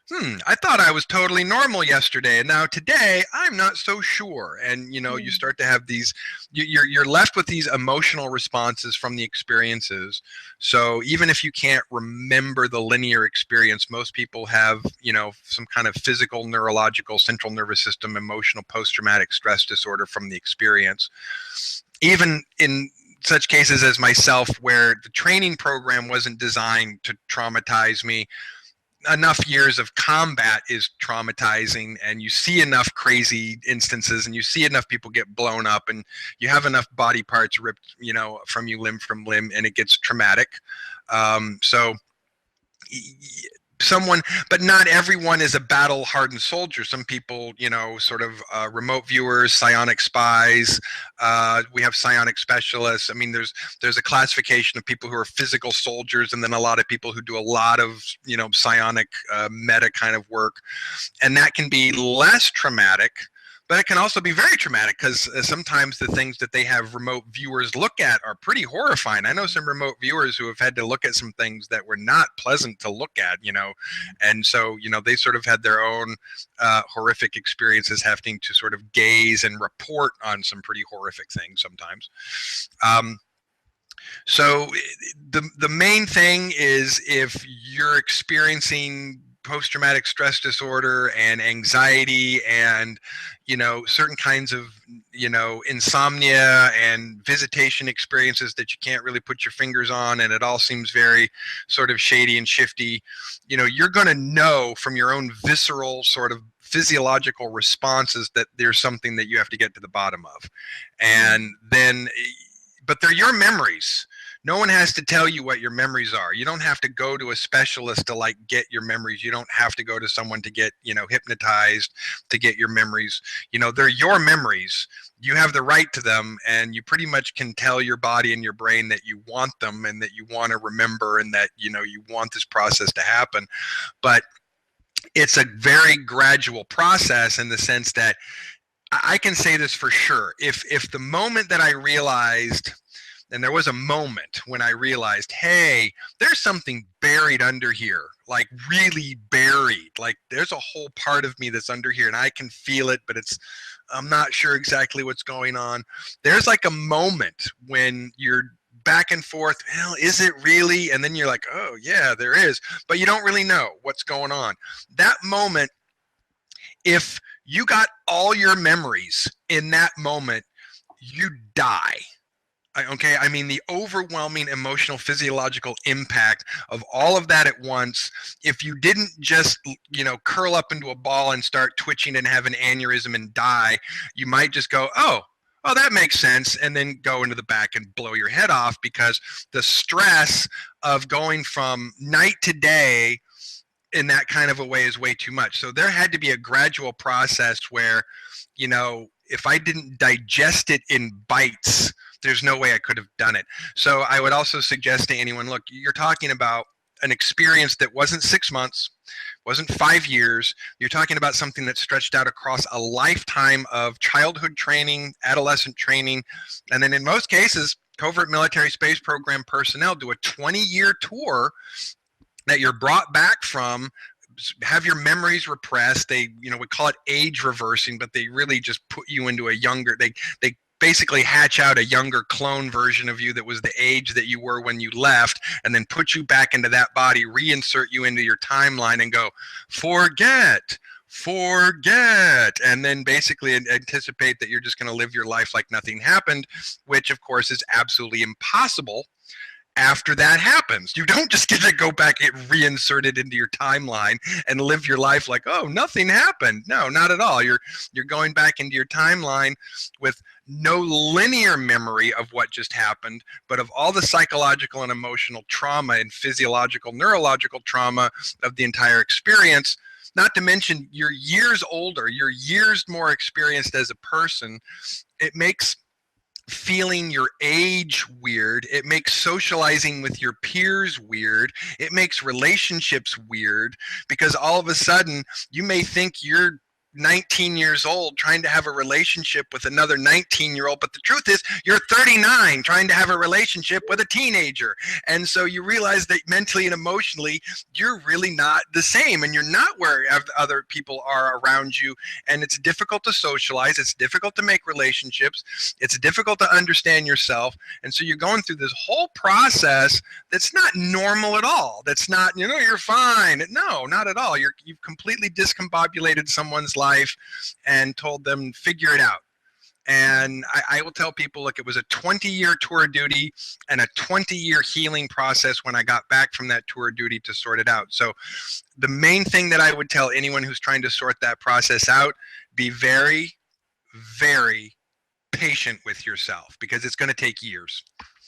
I thought I was totally normal yesterday, and now today I'm not so sure. And you know, you start to have these, you're left with these emotional responses from the experiences. So even if you can't remember the linear experience, most people have, you know, some kind of physical, neurological, central nervous system, emotional post-traumatic stress disorder from the experience. Even in such cases as myself, where the training program wasn't designed to traumatize me, enough years of combat is traumatizing, and you see enough crazy instances and you see enough people get blown up and you have enough body parts ripped, you know, from you limb from limb, and it gets traumatic. So someone, but not everyone is a battle hardened soldier. Some people, you know, sort of remote viewers, psionic spies, we have psionic specialists. I mean, there's a classification of people who are physical soldiers, and then a lot of people who do a lot of, you know, psionic meta kind of work, and that can be less traumatic. But it can also be very traumatic because sometimes the things that they have remote viewers look at are pretty horrifying. I know some remote viewers who have had to look at some things that were not pleasant to look at, you know, and so, you know, they sort of had their own horrific experiences having to sort of gaze and report on some pretty horrific things sometimes. So the main thing is, if you're experiencing post-traumatic stress disorder and anxiety and, you know, certain kinds of, you know, insomnia and visitation experiences that you can't really put your fingers on, and it all seems very sort of shady and shifty, you know, you're going to know from your own visceral sort of physiological responses that there's something that you have to get to the bottom of. And then, but they're your memories. No one has to tell you what your memories are. You don't have to go to a specialist to like get your memories. You don't have to go to someone to get, you know, hypnotized to get your memories. You know, they're your memories. You have the right to them, and you pretty much can tell your body and your brain that you want them and that you want to remember and that, you know, you want this process to happen. But it's a very gradual process in the sense that I can say this for sure. If the moment that I realized, and there was a moment when I realized, hey, there's something buried under here, like really buried. Like there's a whole part of me that's under here and I can feel it, but I'm not sure exactly what's going on. There's like a moment when you're back and forth, well, is it really? And then you're like, oh yeah, there is, but you don't really know what's going on. That moment, if you got all your memories in that moment, you die. Okay, I mean the overwhelming emotional physiological impact of all of that at once. If you didn't just, you know, curl up into a ball and start twitching and have an aneurysm and die, you might just go, oh, that makes sense, and then go into the back and blow your head off, because the stress of going from night to day in that kind of a way is way too much. So there had to be a gradual process where, you know, if I didn't digest it in bites, there's no way I could have done it. So I would also suggest to anyone, look, you're talking about an experience that wasn't 6 months, wasn't 5 years. You're talking about something that stretched out across a lifetime of childhood training, adolescent training, and then in most cases, covert military space program personnel do a 20-year tour that you're brought back from, have your memories repressed. They, you know, we call it age reversing, but they really just put you into a younger, they basically hatch out a younger clone version of you that was the age that you were when you left, and then put you back into that body, reinsert you into your timeline and go, forget, and then basically anticipate that you're just going to live your life like nothing happened, which of course is absolutely impossible. After that happens, you don't just get to go back and reinsert it into your timeline and live your life like, oh, nothing happened. No, not at all. You're going back into your timeline with no linear memory of what just happened, but of all the psychological and emotional trauma and physiological, neurological trauma of the entire experience. Not to mention you're years older, you're years more experienced as a person. It makes feeling your age weird. It makes socializing with your peers weird. It makes relationships weird, because all of a sudden you may think you're 19 years old trying to have a relationship with another 19-year-old, but the truth is you're 39 trying to have a relationship with a teenager. And so you realize that mentally and emotionally you're really not the same, and you're not where other people are around you, and it's difficult to socialize, it's difficult to make relationships, it's difficult to understand yourself. And so you're going through this whole process that's not normal at all. That's not, you know, you're fine. No, not at all. You've completely discombobulated someone's life and told them, figure it out. And I will tell people, look, it was a 20-year tour of duty and a 20-year healing process when I got back from that tour of duty to sort it out. So the main thing that I would tell anyone who's trying to sort that process out, be very, very patient with yourself, because it's going to take years.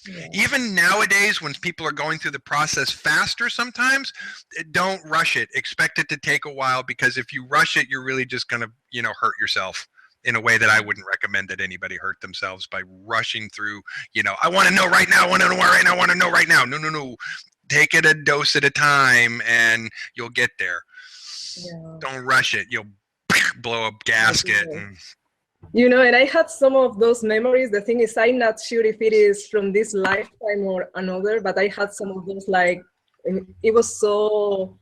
Yeah. Even nowadays, when people are going through the process faster sometimes, don't rush it. Expect it to take a while, because if you rush it, you're really just going to, you know, hurt yourself in a way that I wouldn't recommend that anybody hurt themselves by rushing through, you know, I want to know right now, I want to know right now, I want to know right now. No. Take it a dose at a time and you'll get there. Yeah. Don't rush it. You'll blow a gasket. And, you know, and I had some of those memories. The thing is, I'm not sure if it is from this lifetime or another, but I had some of those, like, it was so,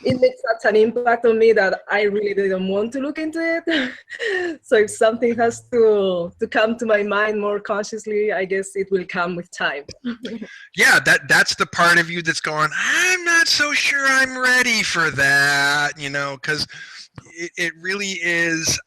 it made such an impact on me that I really didn't want to look into it. So if something has to come to my mind more consciously, I guess it will come with time. Yeah, that's the part of you that's going, I'm not so sure I'm ready for that, you know, because it really is,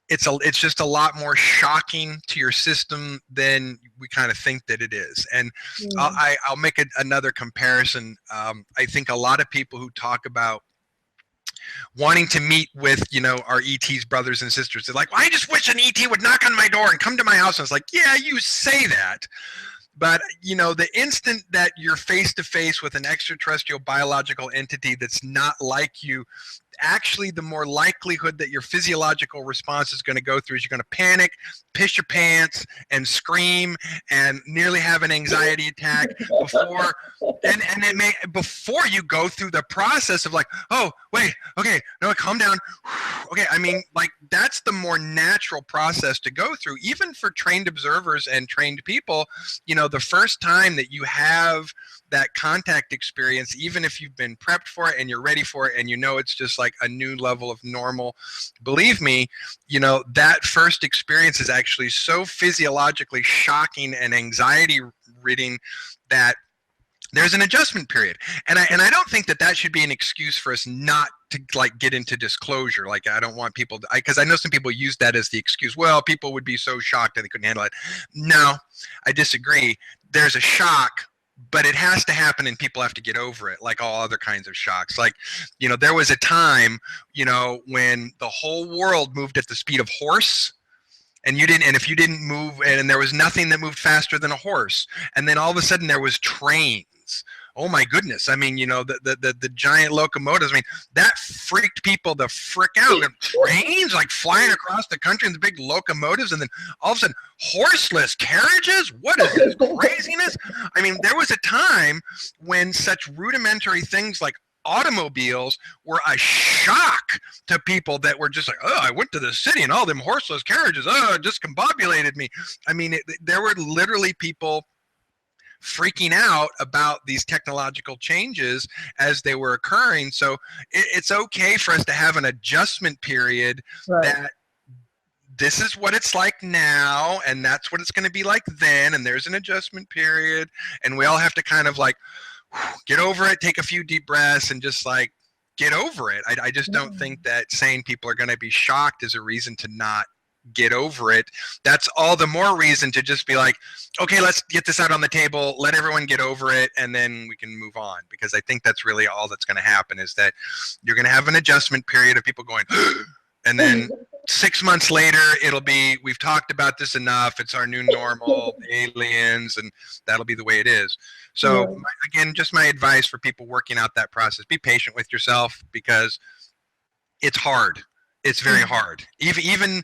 it's just a lot more shocking to your system than we kind of think that it is. And I'll make another comparison. I think a lot of people who talk about wanting to meet with, you know, our ET's brothers and sisters, they're like, well, I just wish an ET would knock on my door and come to my house. And it's like, yeah, you say that. But, you know, the instant that you're face to face with an extraterrestrial biological entity that's not like you, actually the more likelihood that your physiological response is going to go through is you're going to panic, piss your pants, and scream, and nearly have an anxiety attack before, and it may, before you go through the process of like, oh wait, okay, no, calm down, okay. I mean, like, that's the more natural process to go through, even for trained observers and trained people. You know, the first time that you have that contact experience, even if you've been prepped for it and you're ready for it and you know it's just like a new level of normal, believe me, you know, that first experience is actually so physiologically shocking and anxiety ridden that there's an adjustment period. And I don't think that that should be an excuse for us not to like get into disclosure. Like, I don't want people to, because I know some people use that as the excuse. Well, people would be so shocked that they couldn't handle it. No, I disagree. There's a shock, but it has to happen and people have to get over it, like all other kinds of shocks. Like, you know, there was a time, you know, when the whole world moved at the speed of horse, and you didn't, and if you didn't move, and there was nothing that moved faster than a horse, and then all of a sudden there was trains. Oh my goodness. I mean, you know, the giant locomotives, I mean, that freaked people the frick out. Trains like flying across the country in the big locomotives, and then all of a sudden horseless carriages? What is this craziness? I mean, there was a time when such rudimentary things like automobiles were a shock to people that were just like, oh, I went to the city and all them horseless carriages, oh, it discombobulated me. I mean, there were literally people freaking out about these technological changes as they were occurring. So it's okay for us to have an adjustment period, right, that this is what it's like now, and that's what it's going to be like then, and there's an adjustment period, and we all have to kind of like get over it, take a few deep breaths, and just like get over it. I just don't think that saying people are going to be shocked is a reason to not get over it. That's all the more reason to just be like, okay, let's get this out on the table, let everyone get over it, and then we can move on. Because I think that's really all that's going to happen, is that you're going to have an adjustment period of people going, and then 6 months later, it'll be, we've talked about this enough, it's our new normal, aliens, and that'll be the way it is. So again, just my advice for people working out that process, be patient with yourself, because it's hard. It's very hard. Even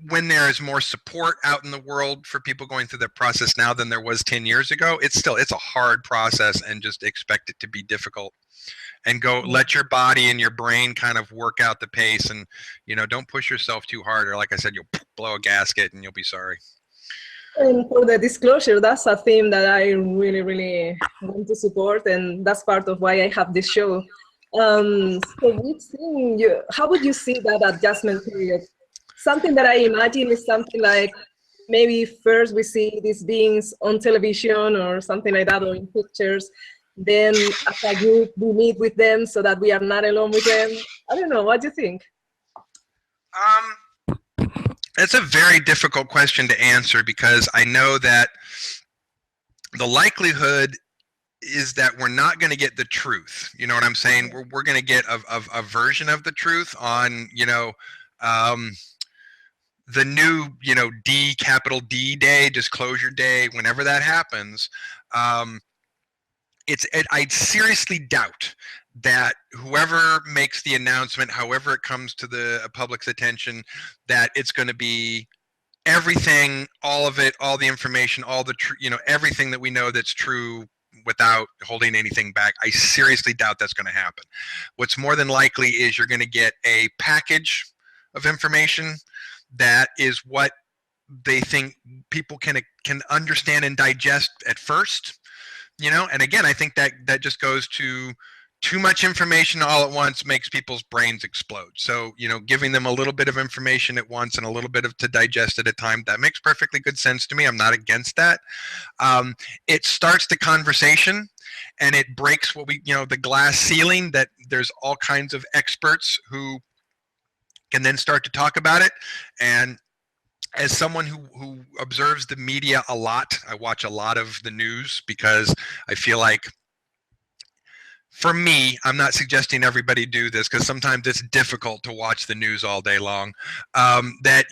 when there is more support out in the world for people going through that process now than there was 10 years ago, it's a hard process, and just expect it to be difficult. And go let your body and your brain kind of work out the pace, and, you know, don't push yourself too hard, or like I said, you'll blow a gasket and you'll be sorry. And for the disclosure, that's a theme that I really, really want to support, and that's part of why I have this show. So how would you see that adjustment period? Something that I imagine is something like, maybe first we see these beings on television or something like that, or in pictures. Then as a group, we meet with them so that we are not alone with them. I don't know, what do you think? It's a very difficult question to answer, because I know that the likelihood is that we're not going to get the truth. You know what I'm saying? We're going to get a version of the truth on, you know, the new, you know, capital D day, disclosure day, whenever that happens. I'd seriously doubt that whoever makes the announcement, however it comes to the public's attention, that it's going to be everything, all of it, all the information, all the you know, everything that we know that's true without holding anything back. I seriously doubt that's going to happen. What's more than likely is you're going to get a package of information that is what they think people can understand and digest at first. You know, and again, I think that just goes to too much information all at once makes people's brains explode. So, you know, giving them a little bit of information at once and a little bit to digest at a time, that makes perfectly good sense to me. I'm not against that. It starts the conversation, and it breaks what we, you know, the glass ceiling, that there's all kinds of experts who can then start to talk about it. And as someone who observes the media a lot, I watch a lot of the news, because I feel like, for me, I'm not suggesting everybody do this, because sometimes it's difficult to watch the news all day long, that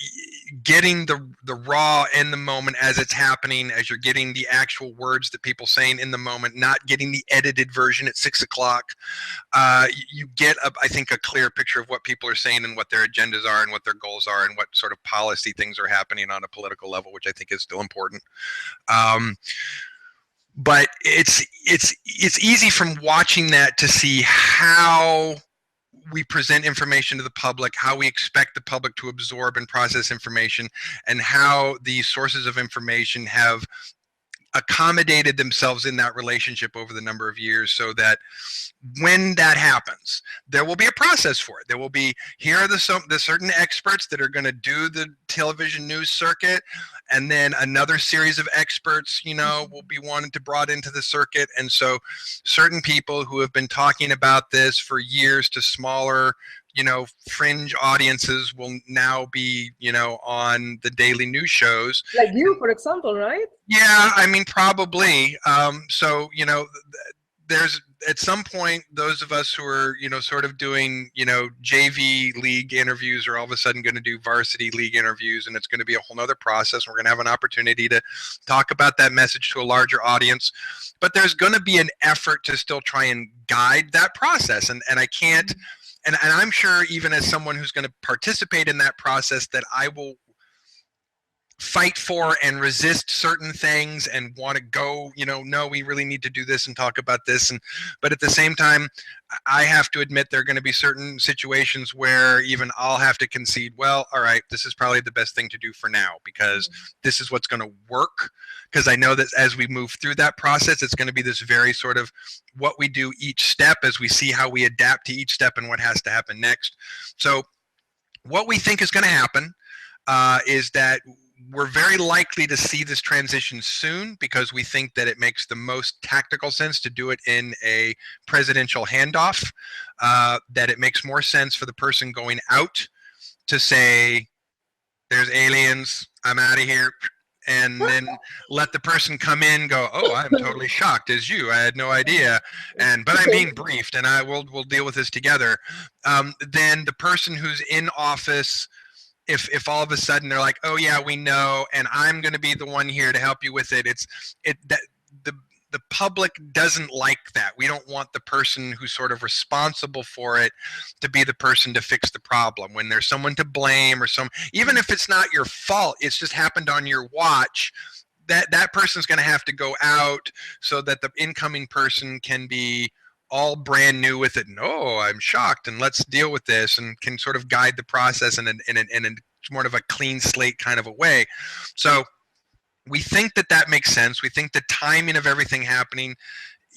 getting the raw in the moment as it's happening, as you're getting the actual words that people saying in the moment, not getting the edited version at 6 o'clock. You get, I think, a clear picture of what people are saying and what their agendas are and what their goals are and what sort of policy things are happening on a political level, which I think is still important. But it's easy from watching that to see how we present information to the public, how we expect the public to absorb and process information, and how these sources of information have accommodated themselves in that relationship over the number of years, so that when that happens, there will be a process for it. There will be, here are the certain experts that are going to do the television news circuit, and then another series of experts, you know, will be wanted to brought into the circuit. And so certain people who have been talking about this for years to smaller, you know, fringe audiences will now be, you know, on the daily news shows. Like you, for example, right? Yeah, I mean, probably. So, you know, there's at some point, those of us who are, you know, sort of doing, you know, JV league interviews are all of a sudden going to do varsity league interviews, and it's going to be a whole nother process. We're going to have an opportunity to talk about that message to a larger audience, but there's going to be an effort to still try and guide that process. And I can't, and I'm sure even as someone who's going to participate in that process, that I will fight for and resist certain things and want to go, you know, no, we really need to do this and talk about this. And but at the same time, I have to admit there are going to be certain situations where even I'll have to concede, well, all right, this is probably the best thing to do for now, because this is what's going to work. Because I know that as we move through that process, it's going to be this very sort of what we do each step as we see how we adapt to each step and what has to happen next. So what we think is going to happen is that we're very likely to see this transition soon, because we think that it makes the most tactical sense to do it in a presidential handoff, that it makes more sense for the person going out to say, there's aliens, I'm out of here, and then let the person come in, go, oh, I'm totally shocked as you, I had no idea, but I'm being briefed, and we'll deal with this together. Then the person who's in office, if all of a sudden they're like, oh yeah, we know, and I'm going to be the one here to help you with it, the public doesn't like that. We don't want the person who's sort of responsible for it to be the person to fix the problem. When there's someone to blame, or even if it's not your fault, it's just happened on your watch, that person's going to have to go out so that the incoming person can be all brand new with it. No, I'm shocked, and let's deal with this, and can sort of guide the process in a more of a clean slate kind of a way. So we think that makes sense. We think the timing of everything happening,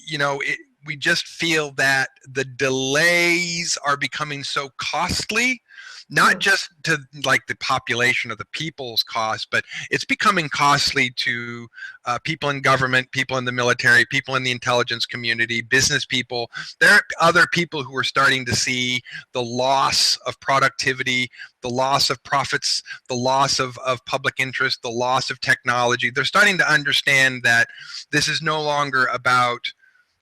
you know, we just feel that the delays are becoming so costly, not just to like the population or the people's cost, but it's becoming costly to people in government, people in the military, people in the intelligence community, business people. There are other people who are starting to see the loss of productivity, the loss of profits, the loss of public interest, the loss of technology. They're starting to understand that this is no longer about,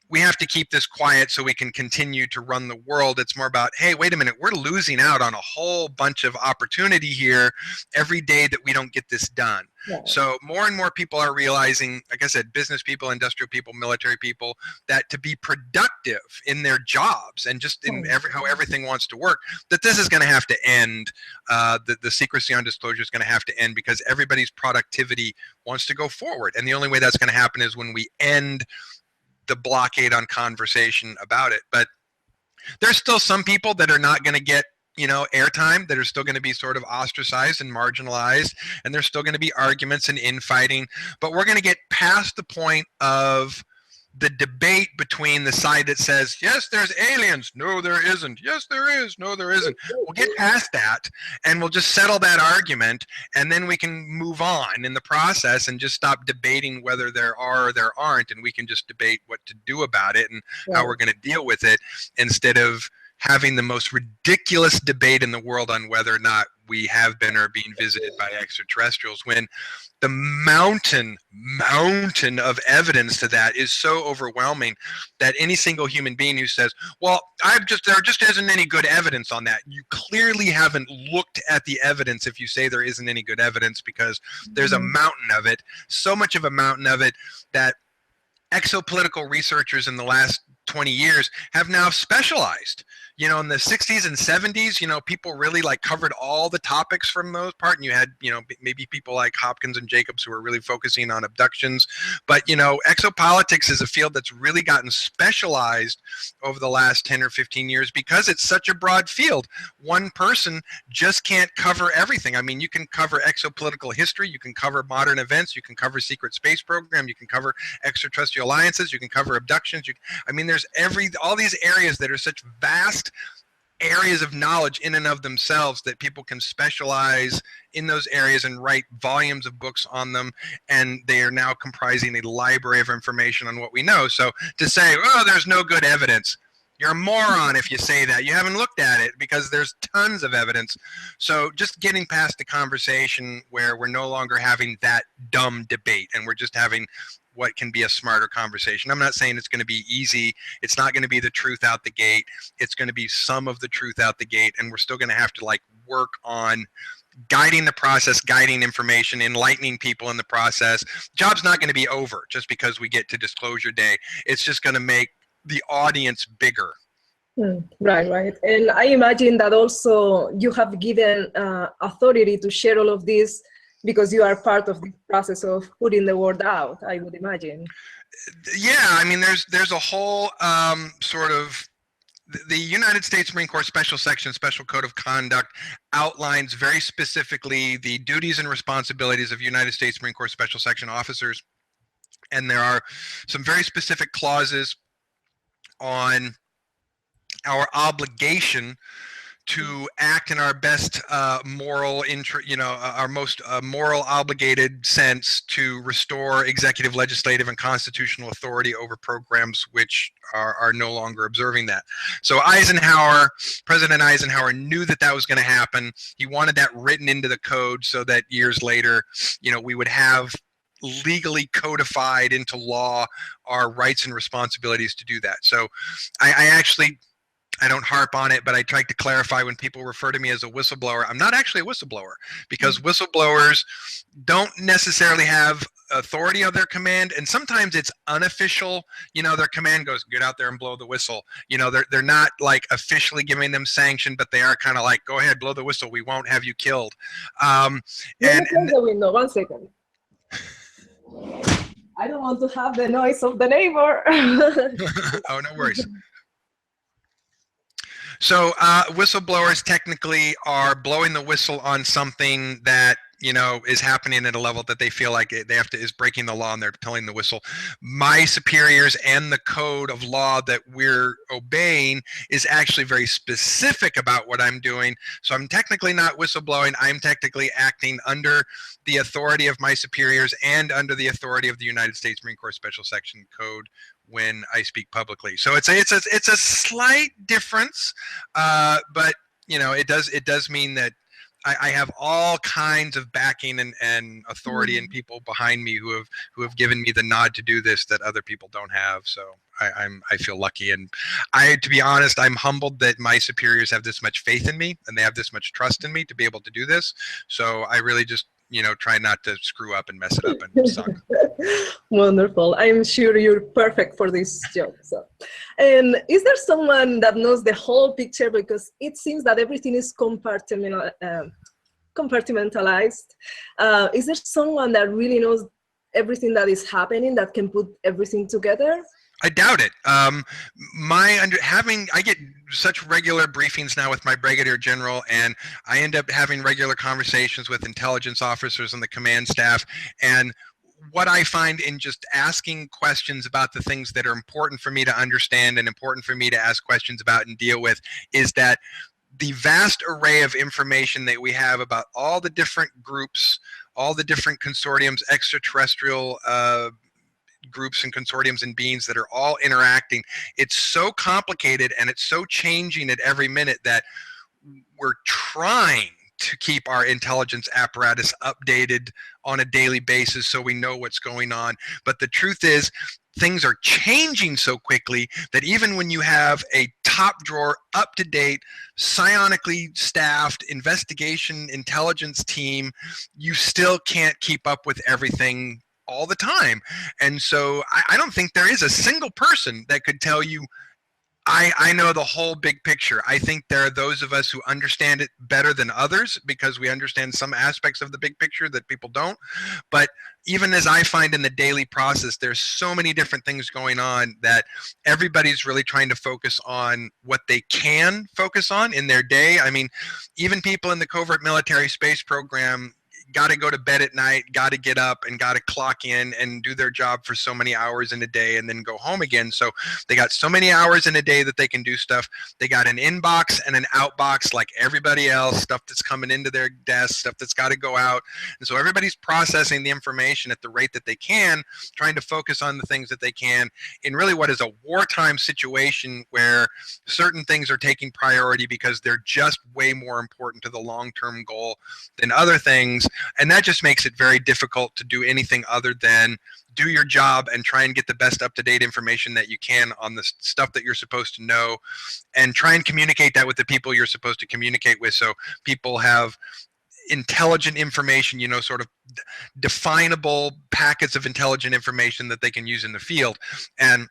we have to keep this quiet so we can continue to run the world. It's more about, hey, wait a minute, we're losing out on a whole bunch of opportunity here every day that we don't get this done. Yeah. So more and more people are realizing, like I said, business people, industrial people, military people, that to be productive in their jobs and just in how everything wants to work, that this is going to have to end. The secrecy on disclosure is going to have to end, because everybody's productivity wants to go forward. And the only way that's going to happen is when we end the blockade on conversation about it. But there's still some people that are not going to get, you know, airtime, that are still going to be sort of ostracized and marginalized, and there's still going to be arguments and infighting. But we're going to get past the point of the debate between the side that says, yes, there's aliens, no, there isn't, yes, there is, no, there isn't. We'll get past that, and we'll just settle that argument, and then we can move on in the process and just stop debating whether there are or there aren't, and we can just debate what to do about it and how we're going to deal with it, instead of having the most ridiculous debate in the world on whether or not we have been or are being visited by extraterrestrials, when the mountain of evidence to that is so overwhelming that any single human being who says, well, there just isn't any good evidence on that, you clearly haven't looked at the evidence if you say there isn't any good evidence, because there's a mountain of it, so much of a mountain of it that exopolitical researchers in the last 20 years have now specialized. You know, in the 60s and 70s, you know, people really like covered all the topics from those part, and you had, you know, maybe people like Hopkins and Jacobs who were really focusing on abductions. But, you know, exopolitics is a field that's really gotten specialized over the last 10 or 15 years because it's such a broad field. One person just can't cover everything. I mean, you can cover exopolitical history, you can cover modern events, you can cover secret space program, you can cover extraterrestrial alliances, you can cover abductions. I mean, there's all these areas that are such vast areas of knowledge in and of themselves that people can specialize in those areas and write volumes of books on them, and they are now comprising a library of information on what we know. So to say, oh, there's no good evidence, you're a moron if you say that. You haven't looked at it, because there's tons of evidence. So just getting past the conversation where we're no longer having that dumb debate and we're just having what can be a smarter conversation. I'm not saying it's going to be easy. It's not going to be the truth out the gate. It's going to be some of the truth out the gate, and we're still going to have to like work on guiding the process, guiding information, enlightening people in the process. Job's not going to be over just because we get to disclosure day. It's just going to make the audience bigger. Right. And I imagine that also you have given authority to share all of this because you are part of the process of putting the word out, I would imagine. Yeah, I mean, there's a whole sort of, the United States Marine Corps Special Section Special Code of Conduct outlines very specifically the duties and responsibilities of United States Marine Corps Special Section officers. And there are some very specific clauses on our obligation to act in our best moral our most moral obligated sense to restore executive, legislative, and constitutional authority over programs which are no longer observing that. So President Eisenhower knew that that was going to happen. He wanted that written into the code so that years later, you know, we would have legally codified into law our rights and responsibilities to do that. So I don't harp on it, but I try to clarify when people refer to me as a whistleblower. I'm not actually a whistleblower, because whistleblowers don't necessarily have authority of their command, and sometimes it's unofficial. You know, their command goes, get out there and blow the whistle. You know, they're not like officially giving them sanction, but they are kind of like, go ahead, blow the whistle. We won't have you killed. Let me close the window, 1 second. I don't want to have the noise of the neighbor. Oh, no worries. So whistleblowers technically are blowing the whistle on something that, you know, is happening at a level that they feel like is breaking the law, and they're telling the whistle. My superiors and the code of law that we're obeying is actually very specific about what I'm doing. So I'm technically not whistleblowing. I'm technically acting under the authority of my superiors and under the authority of the United States Marine Corps Special Section Code when I speak publicly. So it's a slight difference, but you know, it does mean that I have all kinds of backing and authority and people behind me who have given me the nod to do this that other people don't have. So I feel lucky, and to be honest, I'm humbled that my superiors have this much faith in me and they have this much trust in me to be able to do this. So I really just, you know, try not to screw up and mess it up and suck. Wonderful. I'm sure you're perfect for this job. So, and is there someone that knows the whole picture? Because it seems that everything is compartmentalized. Is there someone that really knows everything that is happening, that can put everything together? I doubt it. I get such regular briefings now with my brigadier general, and I end up having regular conversations with intelligence officers on the command staff. And what I find in just asking questions about the things that are important for me to understand and important for me to ask questions about and deal with is that the vast array of information that we have about all the different groups, all the different consortiums, extraterrestrial groups and consortiums and beings that are all interacting. It's so complicated and it's so changing at every minute that we're trying to keep our intelligence apparatus updated on a daily basis so we know what's going on. But the truth is, things are changing so quickly that even when you have a top drawer, up-to-date, psionically staffed investigation intelligence team, you still can't keep up with everything all the time. And so I don't think there is a single person that could tell you, I know the whole big picture. I think there are those of us who understand it better than others because we understand some aspects of the big picture that people don't. But even as I find in the daily process, there's so many different things going on that everybody's really trying to focus on what they can focus on in their day. I mean, even people in the covert military space program got to go to bed at night, got to get up and got to clock in and do their job for so many hours in a day and then go home again. So they got so many hours in a day that they can do stuff. They got an inbox and an outbox like everybody else, stuff that's coming into their desk, stuff that's got to go out. And so everybody's processing the information at the rate that they can, trying to focus on the things that they can in really what is a wartime situation where certain things are taking priority because they're just way more important to the long-term goal than other things. And that just makes it very difficult to do anything other than do your job and try and get the best up-to-date information that you can on the stuff that you're supposed to know, and try and communicate that with the people you're supposed to communicate with, so people have intelligent information, you know, sort of definable packets of intelligent information that they can use in the field. And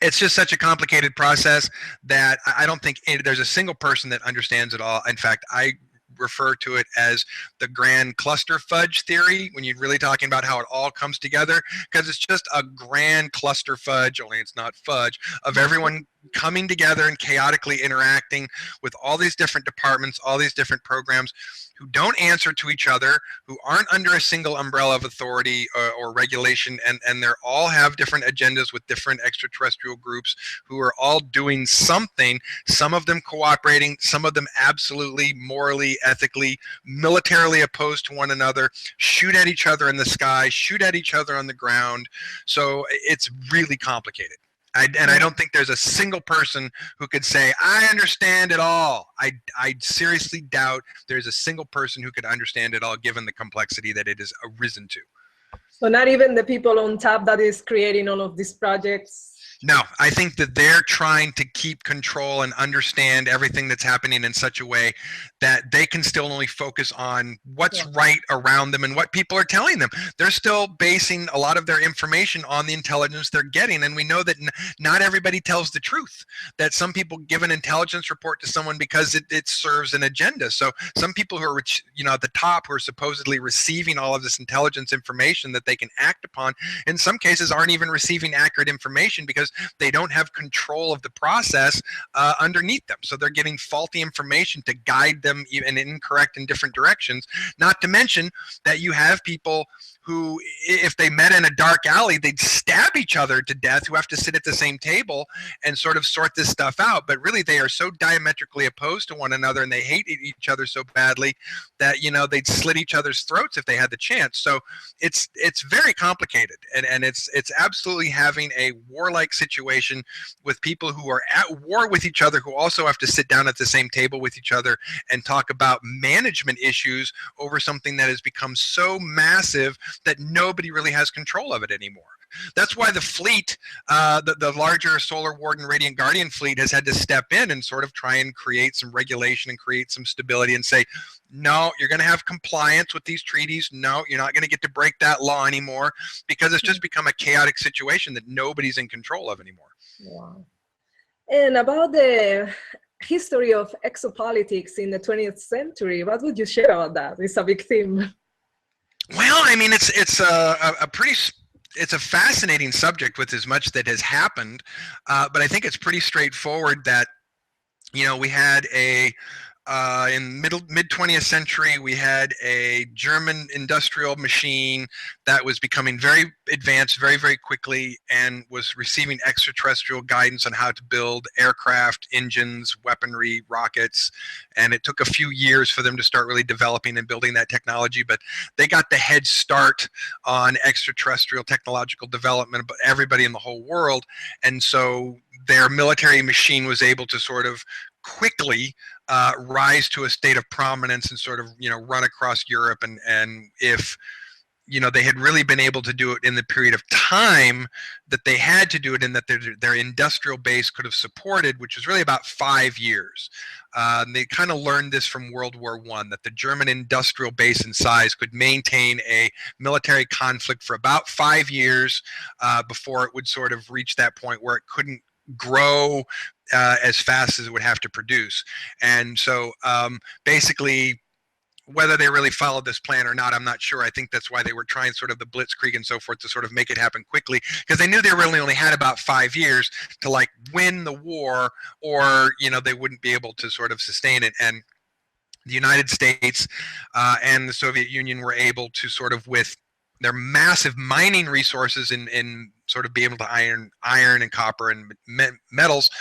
it's just such a complicated process that I don't think there's a single person that understands it all. In fact, I refer to it as the grand cluster fudge theory when you're really talking about how it all comes together, because it's just a grand cluster fudge, only it's not fudge, of everyone coming together and chaotically interacting with all these different departments, all these different programs who don't answer to each other, who aren't under a single umbrella of authority or regulation, and they're all have different agendas with different extraterrestrial groups who are all doing something, some of them cooperating, some of them absolutely morally, ethically, militarily opposed to one another, shoot at each other in the sky, shoot at each other on the ground. So it's really complicated. And I don't think there's a single person who could say, I understand it all. I seriously doubt there's a single person who could understand it all, given the complexity that it has arisen to. So not even the people on top that is creating all of these projects? No, I think that they're trying to keep control and understand everything that's happening in such a way that they can still only focus on what's right around them and what people are telling them. They're still basing a lot of their information on the intelligence they're getting. And we know that not everybody tells the truth, that some people give an intelligence report to someone because it serves an agenda. So some people who are, you know, at the top, who are supposedly receiving all of this intelligence information that they can act upon, in some cases aren't even receiving accurate information because they don't have control of the process underneath them. So they're getting faulty information to guide them in incorrect and different directions. Not to mention that you have people who, if they met in a dark alley, they'd stab each other to death, who have to sit at the same table and sort of sort this stuff out. But really, they are so diametrically opposed to one another and they hate each other so badly that, you know, they'd slit each other's throats if they had the chance. So it's very complicated, and it's absolutely having a warlike situation with people who are at war with each other, who also have to sit down at the same table with each other and talk about management issues over something that has become so massive that nobody really has control of it anymore. That's why the fleet, the larger Solar Warden Radiant Guardian fleet, has had to step in and sort of try and create some regulation and create some stability and say, no, you're going to have compliance with these treaties. No, you're not going to get to break that law anymore, because it's just become a chaotic situation that nobody's in control of anymore. Wow. And about the history of exopolitics in the 20th century, what would you share about that? It's a big theme. Well, I mean, it's a fascinating subject with as much that has happened, but I think it's pretty straightforward that, you know, we had a in mid 20th century, we had a German industrial machine that was becoming very advanced very, very quickly and was receiving extraterrestrial guidance on how to build aircraft, engines, weaponry, rockets. And it took a few years for them to start really developing and building that technology, but they got the head start on extraterrestrial technological development, but everybody in the whole world. And so their military machine was able to sort of quickly rise to a state of prominence and sort of, run across Europe. And if, they had really been able to do it in the period of time that they had to do it, and that their industrial base could have supported, which was really about 5 years. They kind of learned this from World War I, that the German industrial base and size could maintain a military conflict for about 5 years before it would sort of reach that point where it couldn't grow as fast as it would have to produce. And so basically, whether they really followed this plan or not, I'm not sure. I think that's why they were trying sort of the blitzkrieg and so forth to sort of make it happen quickly, because they knew they really only had about 5 years to like win the war, or they wouldn't be able to sort of sustain it. And the United States and the Soviet Union were able to sort of, with their massive mining resources in sort of be able to iron and copper and metals,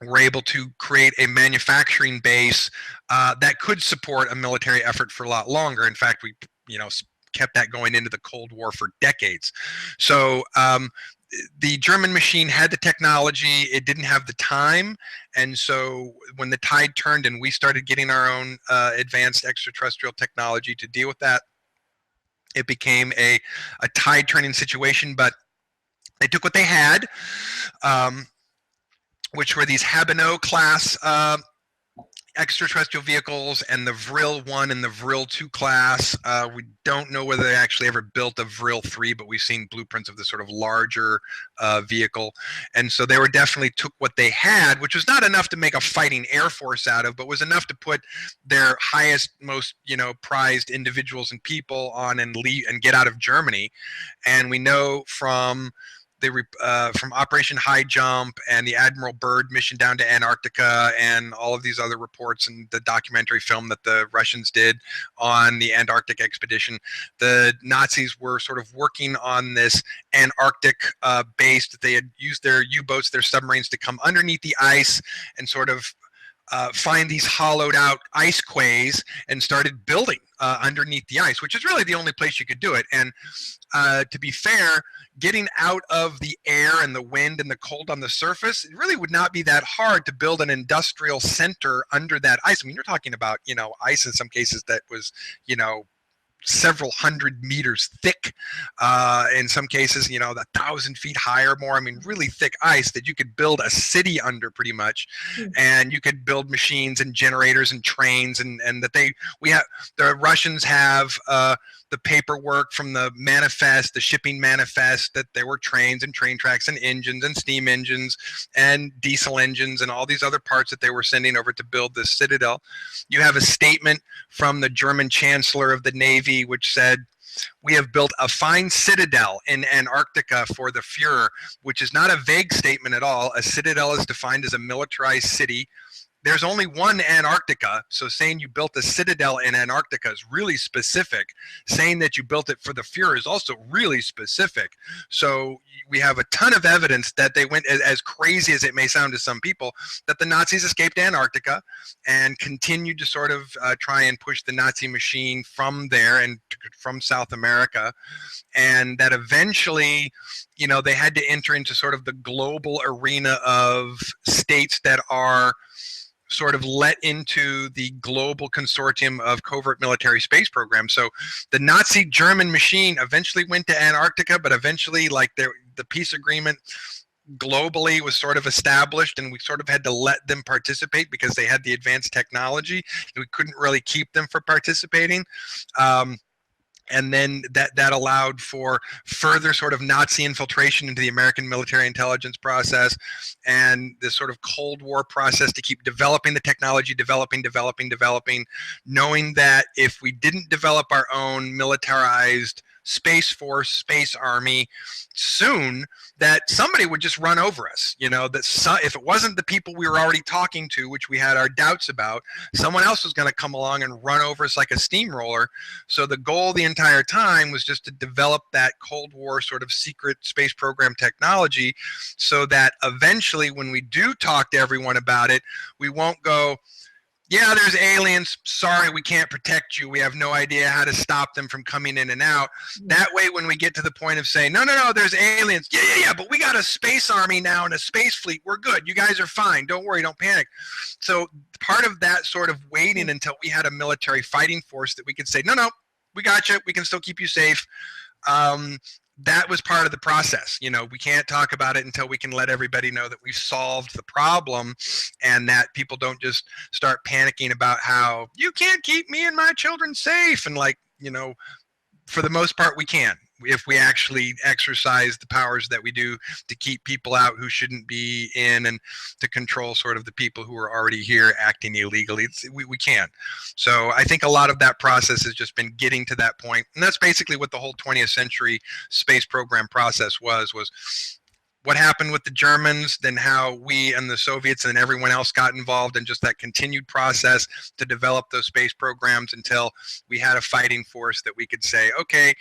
were able to create a manufacturing base that could support a military effort for a lot longer. In fact, we kept that going into the Cold War for decades. So the German machine had the technology, it didn't have the time. And so when the tide turned and we started getting our own advanced extraterrestrial technology to deal with that, it became a tide turning situation. But they took what they had, which were these Haboneau class extraterrestrial vehicles, and the Vril 1 and the Vril 2 class. We don't know whether they actually ever built a Vril 3, but we've seen blueprints of this sort of larger vehicle. And so they definitely took what they had, which was not enough to make a fighting air force out of, but was enough to put their highest, most prized individuals and people on and leave and get out of Germany. And we know from Operation High Jump and the Admiral Byrd mission down to Antarctica and all of these other reports and the documentary film that the Russians did on the Antarctic expedition, the Nazis were sort of working on this Antarctic base that they had used their U-boats, their submarines, to come underneath the ice and sort of find these hollowed out ice quays and started building underneath the ice, which is really the only place you could do it. And to be fair, getting out of the air and the wind and the cold on the surface, it really would not be that hard to build an industrial center under that ice. I mean, you're talking about, ice in some cases that was, several hundred meters thick, in some cases, 1,000 feet high or more. I mean, really thick ice that you could build a city under pretty much. And you could build machines and generators and trains, and that the Russians have the paperwork from the manifest, the shipping manifest, that there were trains and train tracks and engines and steam engines and diesel engines and all these other parts that they were sending over to build this citadel. You have a statement from the German Chancellor of the Navy which said, "We have built a fine citadel in Antarctica for the Fuhrer," which is not a vague statement at all. A citadel is defined as a militarized city. There's only one Antarctica, so saying you built a citadel in Antarctica is really specific. Saying that you built it for the Fuhrer is also really specific. So we have a ton of evidence that they went, as crazy as it may sound to some people, that the Nazis escaped Antarctica and continued to sort of try and push the Nazi machine from there and from South America. And that eventually, they had to enter into sort of the global arena of states that are sort of let into the global consortium of covert military space programs. So the Nazi German machine eventually went to Antarctica, but eventually the peace agreement globally was sort of established, and we sort of had to let them participate because they had the advanced technology. We couldn't really keep them from participating. And then that allowed for further sort of Nazi infiltration into the American military intelligence process and this sort of Cold War process to keep developing the technology, developing, knowing that if we didn't develop our own militarized Space Force, Space Army soon, that somebody would just run over us. You know, that if it wasn't the people we were already talking to, which we had our doubts about, someone else was going to come along and run over us like a steamroller. So the goal the entire time was just to develop that Cold War sort of secret space program technology, so that eventually when we do talk to everyone about it, we won't go, yeah, there's aliens. Sorry, we can't protect you. We have no idea how to stop them from coming in and out. That way, when we get to the point of saying, no, there's aliens. Yeah, but we got a space army now and a space fleet. We're good. You guys are fine. Don't worry. Don't panic. So part of that sort of waiting until we had a military fighting force that we could say, no, we got you. We can still keep you safe. That was part of the process. You know, we can't talk about it until we can let everybody know that we've solved the problem, and that people don't just start panicking about how you can't keep me and my children safe. And like, you know, for the most part, we can, if we actually exercise the powers that we do to keep people out who shouldn't be in, and to control sort of the people who are already here acting illegally. We can. So I think a lot of that process has just been getting to that point. And that's basically what the whole 20th century space program process was what happened with the Germans, then how we and the Soviets and everyone else got involved, in just that continued process to develop those space programs until we had a fighting force that we could say, okay,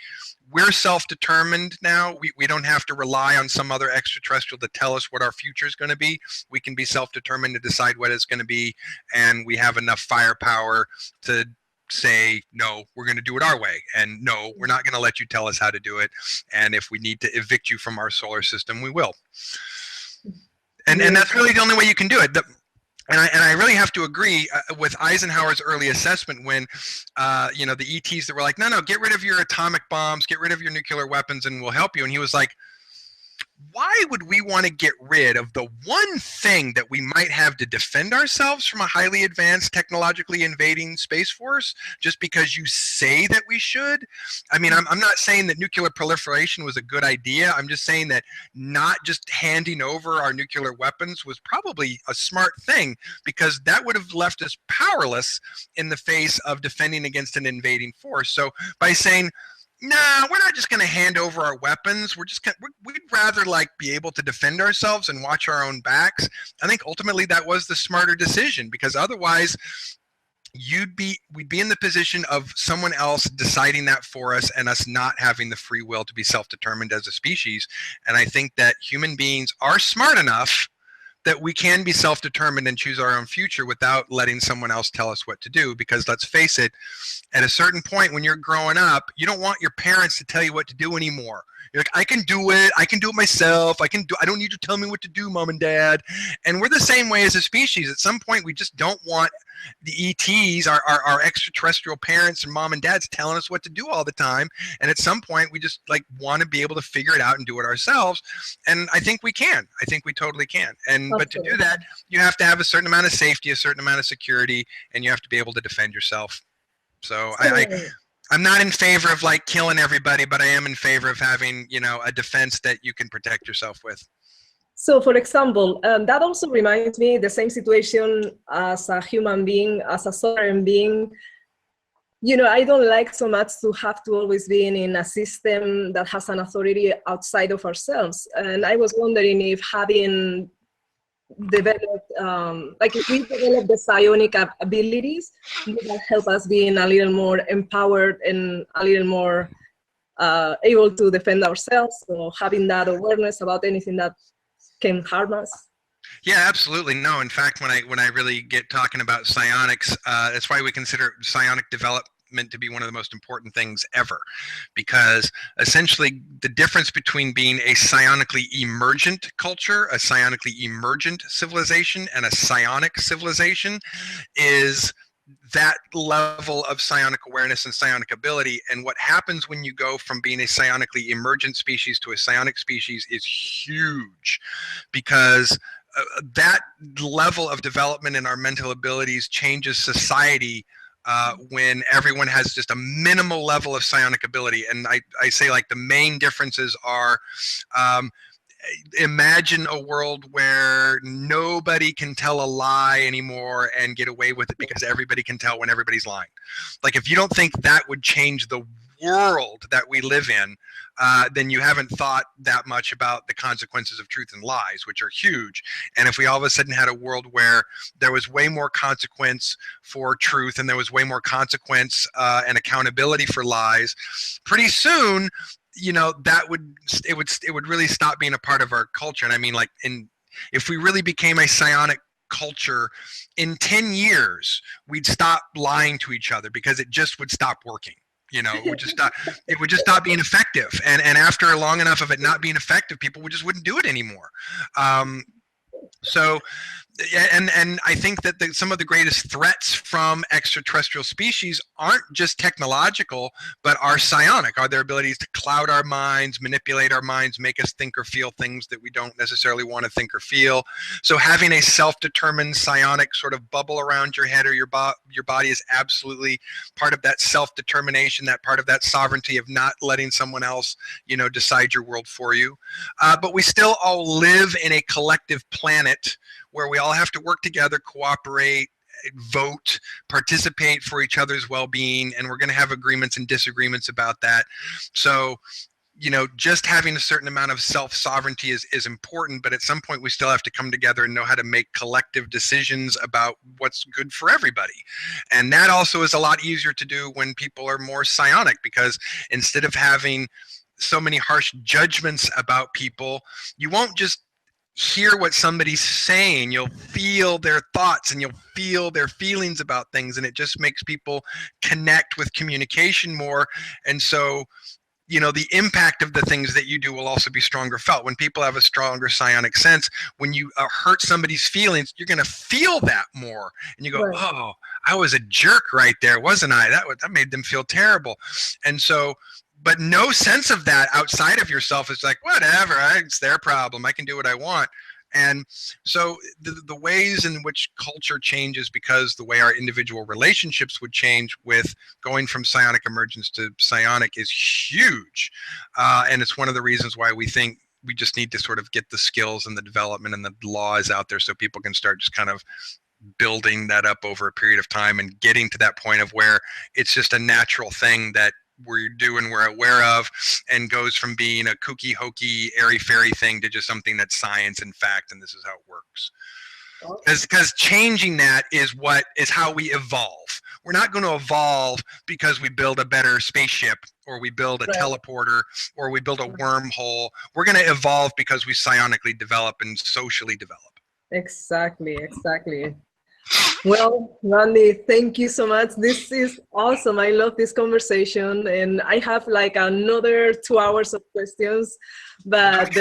we're self-determined now. We don't have to rely on some other extraterrestrial to tell us what our future is going to be. We can be self-determined to decide what it's going to be, and we have enough firepower to say, no, we're going to do it our way, and no, we're not going to let you tell us how to do it, and if we need to evict you from our solar system, we will. And that's really the only way you can do it. And I really have to agree with Eisenhower's early assessment when, you know, the ETs that were like, no, get rid of your atomic bombs, get rid of your nuclear weapons, and we'll help you. And he was like, why would we want to get rid of the one thing that we might have to defend ourselves from a highly advanced, technologically invading space force, just because you say that we should? I mean, I'm not saying that nuclear proliferation was a good idea. I'm just saying that not just handing over our nuclear weapons was probably a smart thing, because that would have left us powerless in the face of defending against an invading force. So by saying, nah, we're not just going to hand over our weapons. We'd rather like be able to defend ourselves and watch our own backs. I think ultimately that was the smarter decision, because otherwise we'd be in the position of someone else deciding that for us, and us not having the free will to be self-determined as a species. And I think that human beings are smart enough that we can be self-determined and choose our own future without letting someone else tell us what to do. Because let's face it, at a certain point when you're growing up, you don't want your parents to tell you what to do anymore. You're like, I can do it myself. I don't need you to tell me what to do, mom and dad. And we're the same way as a species. At some point, we just don't want the ETs, our extraterrestrial parents and mom and dads, telling us what to do all the time. And at some point, we just like want to be able to figure it out and do it ourselves. And I think we can. I think we totally can. But to do that, you have to have a certain amount of safety, a certain amount of security, and you have to be able to defend yourself. So I'm not in favor of like killing everybody, but I am in favor of having, you know, a defense that you can protect yourself with. So, for example, that also reminds me the same situation as a human being, as a sovereign being. You know, I don't like so much to have to always be in a system that has an authority outside of ourselves. And I was wondering if having developed, like if we develop the psionic abilities, would that help us being a little more empowered and a little more able to defend ourselves, or having that awareness about anything that can harm us? Yeah, absolutely. No, in fact, when I really get talking about psionics, that's why we consider psionic development to be one of the most important things ever, because essentially the difference between being a psionically emergent culture, a psionically emergent civilization, and a psionic civilization is that level of psionic awareness and psionic ability. And what happens when you go from being a psionically emergent species to a psionic species is huge, because that level of development in our mental abilities changes society when everyone has just a minimal level of psionic ability. And I say, like, the main differences are, imagine a world where nobody can tell a lie anymore and get away with it because everybody can tell when everybody's lying. Like, if you don't think that would change the world that we live in, then you haven't thought that much about the consequences of truth and lies, which are huge. And if we all of a sudden had a world where there was way more consequence for truth and there was way more consequence and accountability for lies, pretty soon, that it would really stop being a part of our culture. And I mean, like, if we really became a psionic culture, in 10 years we'd stop lying to each other because it just would stop working. It would just stop being effective. And after long enough of it not being effective, people just wouldn't do it anymore. So, and I think that some of the greatest threats from extraterrestrial species aren't just technological, but are psionic, are their abilities to cloud our minds, manipulate our minds, make us think or feel things that we don't necessarily want to think or feel. So having a self-determined psionic sort of bubble around your head or your body is absolutely part of that self-determination, that part of that sovereignty of not letting someone else, decide your world for you. But we still all live in a collective planet where we all have to work together, cooperate, vote, participate for each other's well-being, and we're going to have agreements and disagreements about that. So, just having a certain amount of self-sovereignty is important, but at some point we still have to come together and know how to make collective decisions about what's good for everybody. And that also is a lot easier to do when people are more psionic, because instead of having so many harsh judgments about people, you won't just hear what somebody's saying, you'll feel their thoughts and you'll feel their feelings about things, and it just makes people connect with communication more. And so, the impact of the things that you do will also be stronger felt. When people have a stronger psionic sense, when you hurt somebody's feelings, you're going to feel that more. And you go, right. Oh, I was a jerk right there, wasn't I? That made them feel terrible. And so, but no sense of that outside of yourself is like, whatever, it's their problem. I can do what I want. And so the ways in which culture changes because the way our individual relationships would change with going from psionic emergence to psionic is huge. And it's one of the reasons why we think we just need to sort of get the skills and the development and the laws out there so people can start just kind of building that up over a period of time and getting to that point of where it's just a natural thing that we're doing, we're aware of, and goes from being a kooky, hokey, airy-fairy thing to just something that's science and fact, and this is how it works. Because changing that is how we evolve. We're not going to evolve because we build a better spaceship or we build a teleporter or we build a wormhole. We're going to evolve because we psionically develop and socially develop. Exactly. Well, Randy, thank you so much. This is awesome. I love this conversation, and I have like another 2 hours of questions, but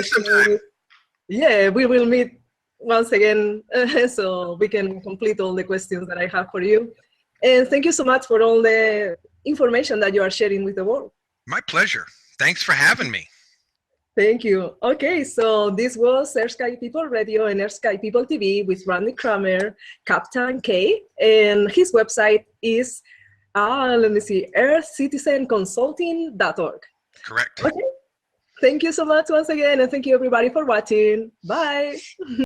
yeah, we will meet once again so we can complete all the questions that I have for you. And thank you so much for all the information that you are sharing with the world. My pleasure. Thanks for having me. Thank you. Okay, so this was Earth Sky People Radio and Earth Sky People TV with Randy CRAMER, Captain Kaye, and his website is, earthcitizenconsulting.org. Correct. Okay. Thank you so much once again, and thank you everybody for watching. Bye.